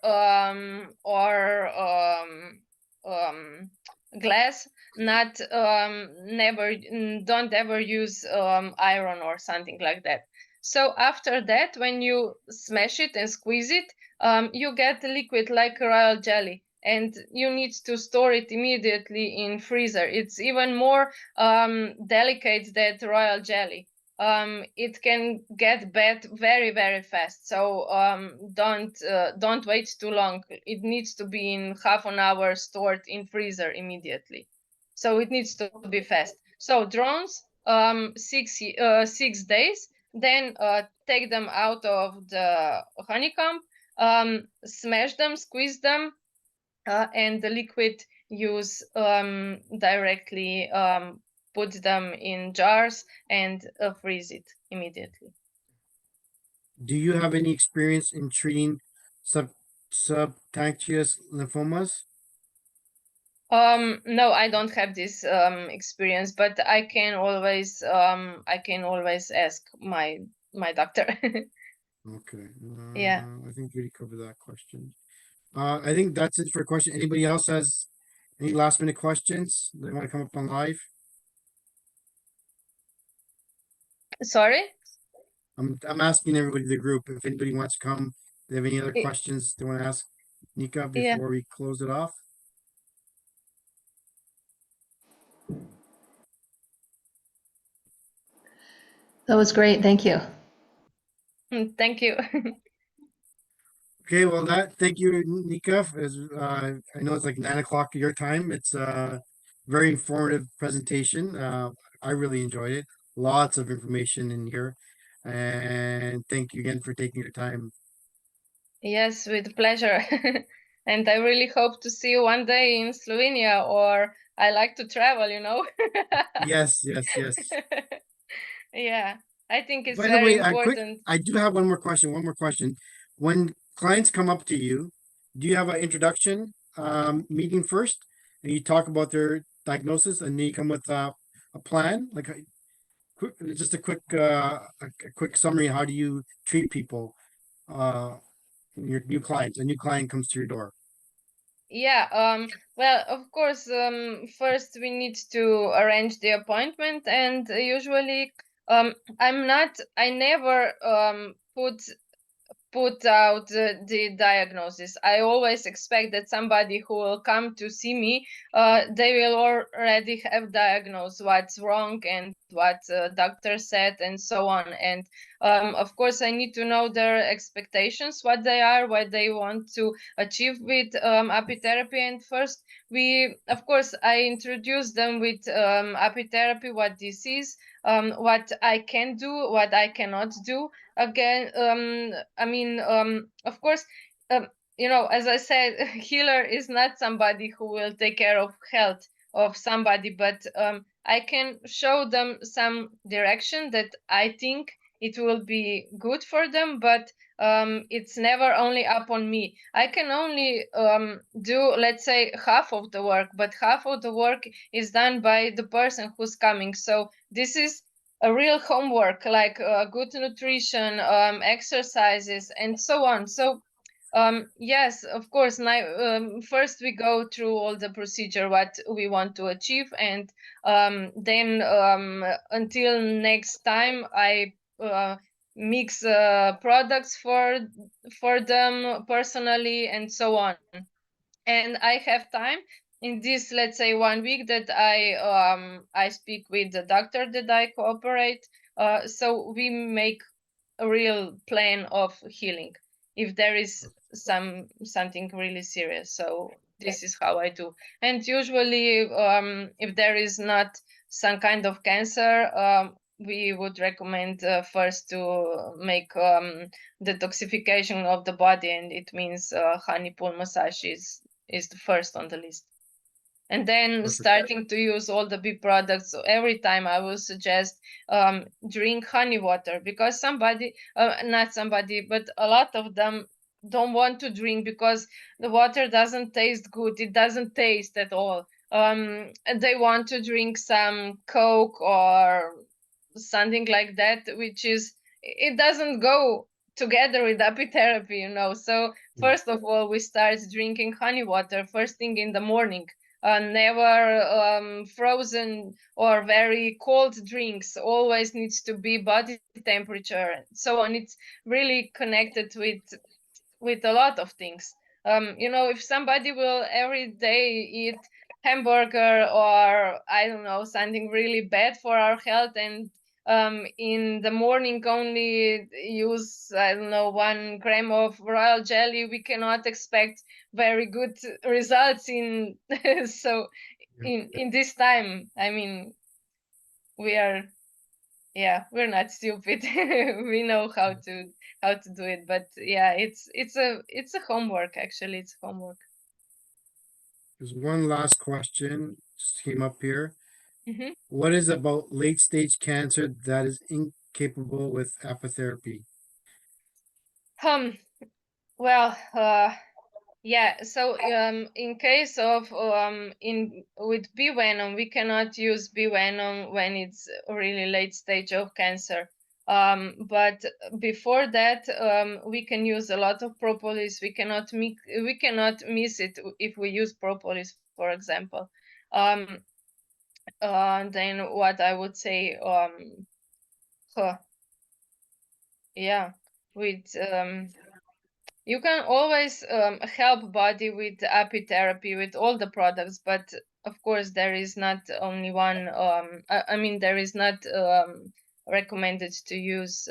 C: glass. Not don't ever use iron or something like that. So after that, when you smash it and squeeze it, you get a liquid like royal jelly, and you need to store it immediately in freezer. It's even more delicate than royal jelly. It can get bad very, very fast. So don't wait too long. It needs to be in half an hour stored in freezer immediately. So it needs to be fast. So drones, 6 days. Then take them out of the honeycomb, smash them, squeeze them, and the liquid use directly, put them in jars and freeze it immediately.
A: Do you have any experience in treating subcutaneous lymphomas?
C: No, I don't have this experience, but I can always ask my doctor.
A: Okay.
C: Yeah.
A: I think we covered that question. I think that's it for question. Anybody else has any last minute questions? They want to come up on live?
C: Sorry?
A: I'm asking everybody in the group if anybody wants to come. They have any other
C: I-
A: questions they want to ask Nika
C: Yeah.
A: before we close it off?
F: That was great. Thank you.
C: Thank you.
A: Okay, well thank you, Nika. I know it's like 9 o'clock your time. It's a very informative presentation. I really enjoyed it. Lots of information in here. And thank you again for taking your time.
C: Yes, with pleasure. And I really hope to see you one day in Slovenia, or I like to travel, you know.
A: Yes.
C: Yeah, I think it's
A: By the
C: very
A: way,
C: important.
A: I do have one more question. When clients come up to you, do you have an introduction meeting first? And you talk about their diagnosis and then you come with a plan, like just a quick summary. How do you treat people? Your new clients, a new client comes to your door.
C: Yeah, well, of course, first we need to arrange the appointment, and usually, I never put out the diagnosis. I always expect that somebody who will come to see me, they will already have diagnosed what's wrong and what doctor said and so on. And of course, I need to know their expectations, what they are, what they want to achieve with apitherapy. And first, of course, I introduce them with apitherapy, what this is, what I can do, what I cannot do. Again, of course, as I said, healer is not somebody who will take care of health of somebody, but I can show them some direction that I think it will be good for them, but it's never only up on me. I can only do, let's say, half of the work, but half of the work is done by the person who's coming. So this is a real homework, like good nutrition, exercises, and so on. So yes, of course, first we go through all the procedure, what we want to achieve, and then until next time I mix products for them personally and so on. And I have time in this, let's say, 1 week that I speak with the doctor that I cooperate. So we make a real plan of healing if there is something really serious. So this is how I do. And usually, if there is not some kind of cancer, we would recommend first to make detoxification of the body, and it means honey pool massage is the first on the list. And then
A: Perfect.
C: starting to use all the bee products. So every time I will suggest drink honey water, because not somebody, but a lot of them don't want to drink because the water doesn't taste good. It doesn't taste at all. And they want to drink some Coke or something like that, which it doesn't go together with apitherapy, So first of all, we start drinking honey water first thing in the morning. never frozen or very cold drinks. Always needs to be body temperature and so on. It's really connected with a lot of things. You know, if somebody will every day eat hamburger or I don't know, something really bad for our health, and in the morning only use I don't know 1 gram of royal jelly, we cannot expect very good results in so in this time. I mean, we're not stupid. We know how to do it, but yeah, it's a homework. Actually, it's homework.
A: There's one last question just came up here.
C: Mhm.
A: What is about late stage cancer that is incapable with apitherapy?
C: Well, yeah. So, in case of with bee venom, we cannot use bee venom when it's really late stage of cancer. But before that, we can use a lot of propolis. We cannot miss it if we use propolis, for example. Then what I would say, huh, yeah, with you can always help body with apitherapy with all the products, but of course there is not only one. I mean, there is not recommended to use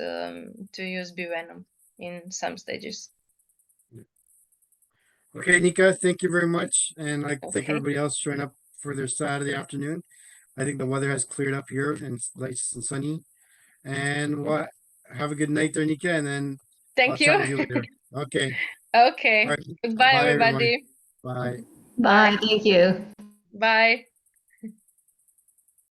C: bee venom in some stages.
A: Okay, Nika, thank you very much. And I thank
C: Okay.
A: everybody else showing up for their Saturday afternoon. I think the weather has cleared up here and it's nice and sunny. And what? Have a good night there, Nika, and then I'll
C: Thank
A: chat with you
C: you.
A: later. Okay.
C: Okay.
A: All right.
C: Goodbye,
A: Bye, everyone.
C: everybody.
A: Bye.
F: Bye, thank you.
C: Bye.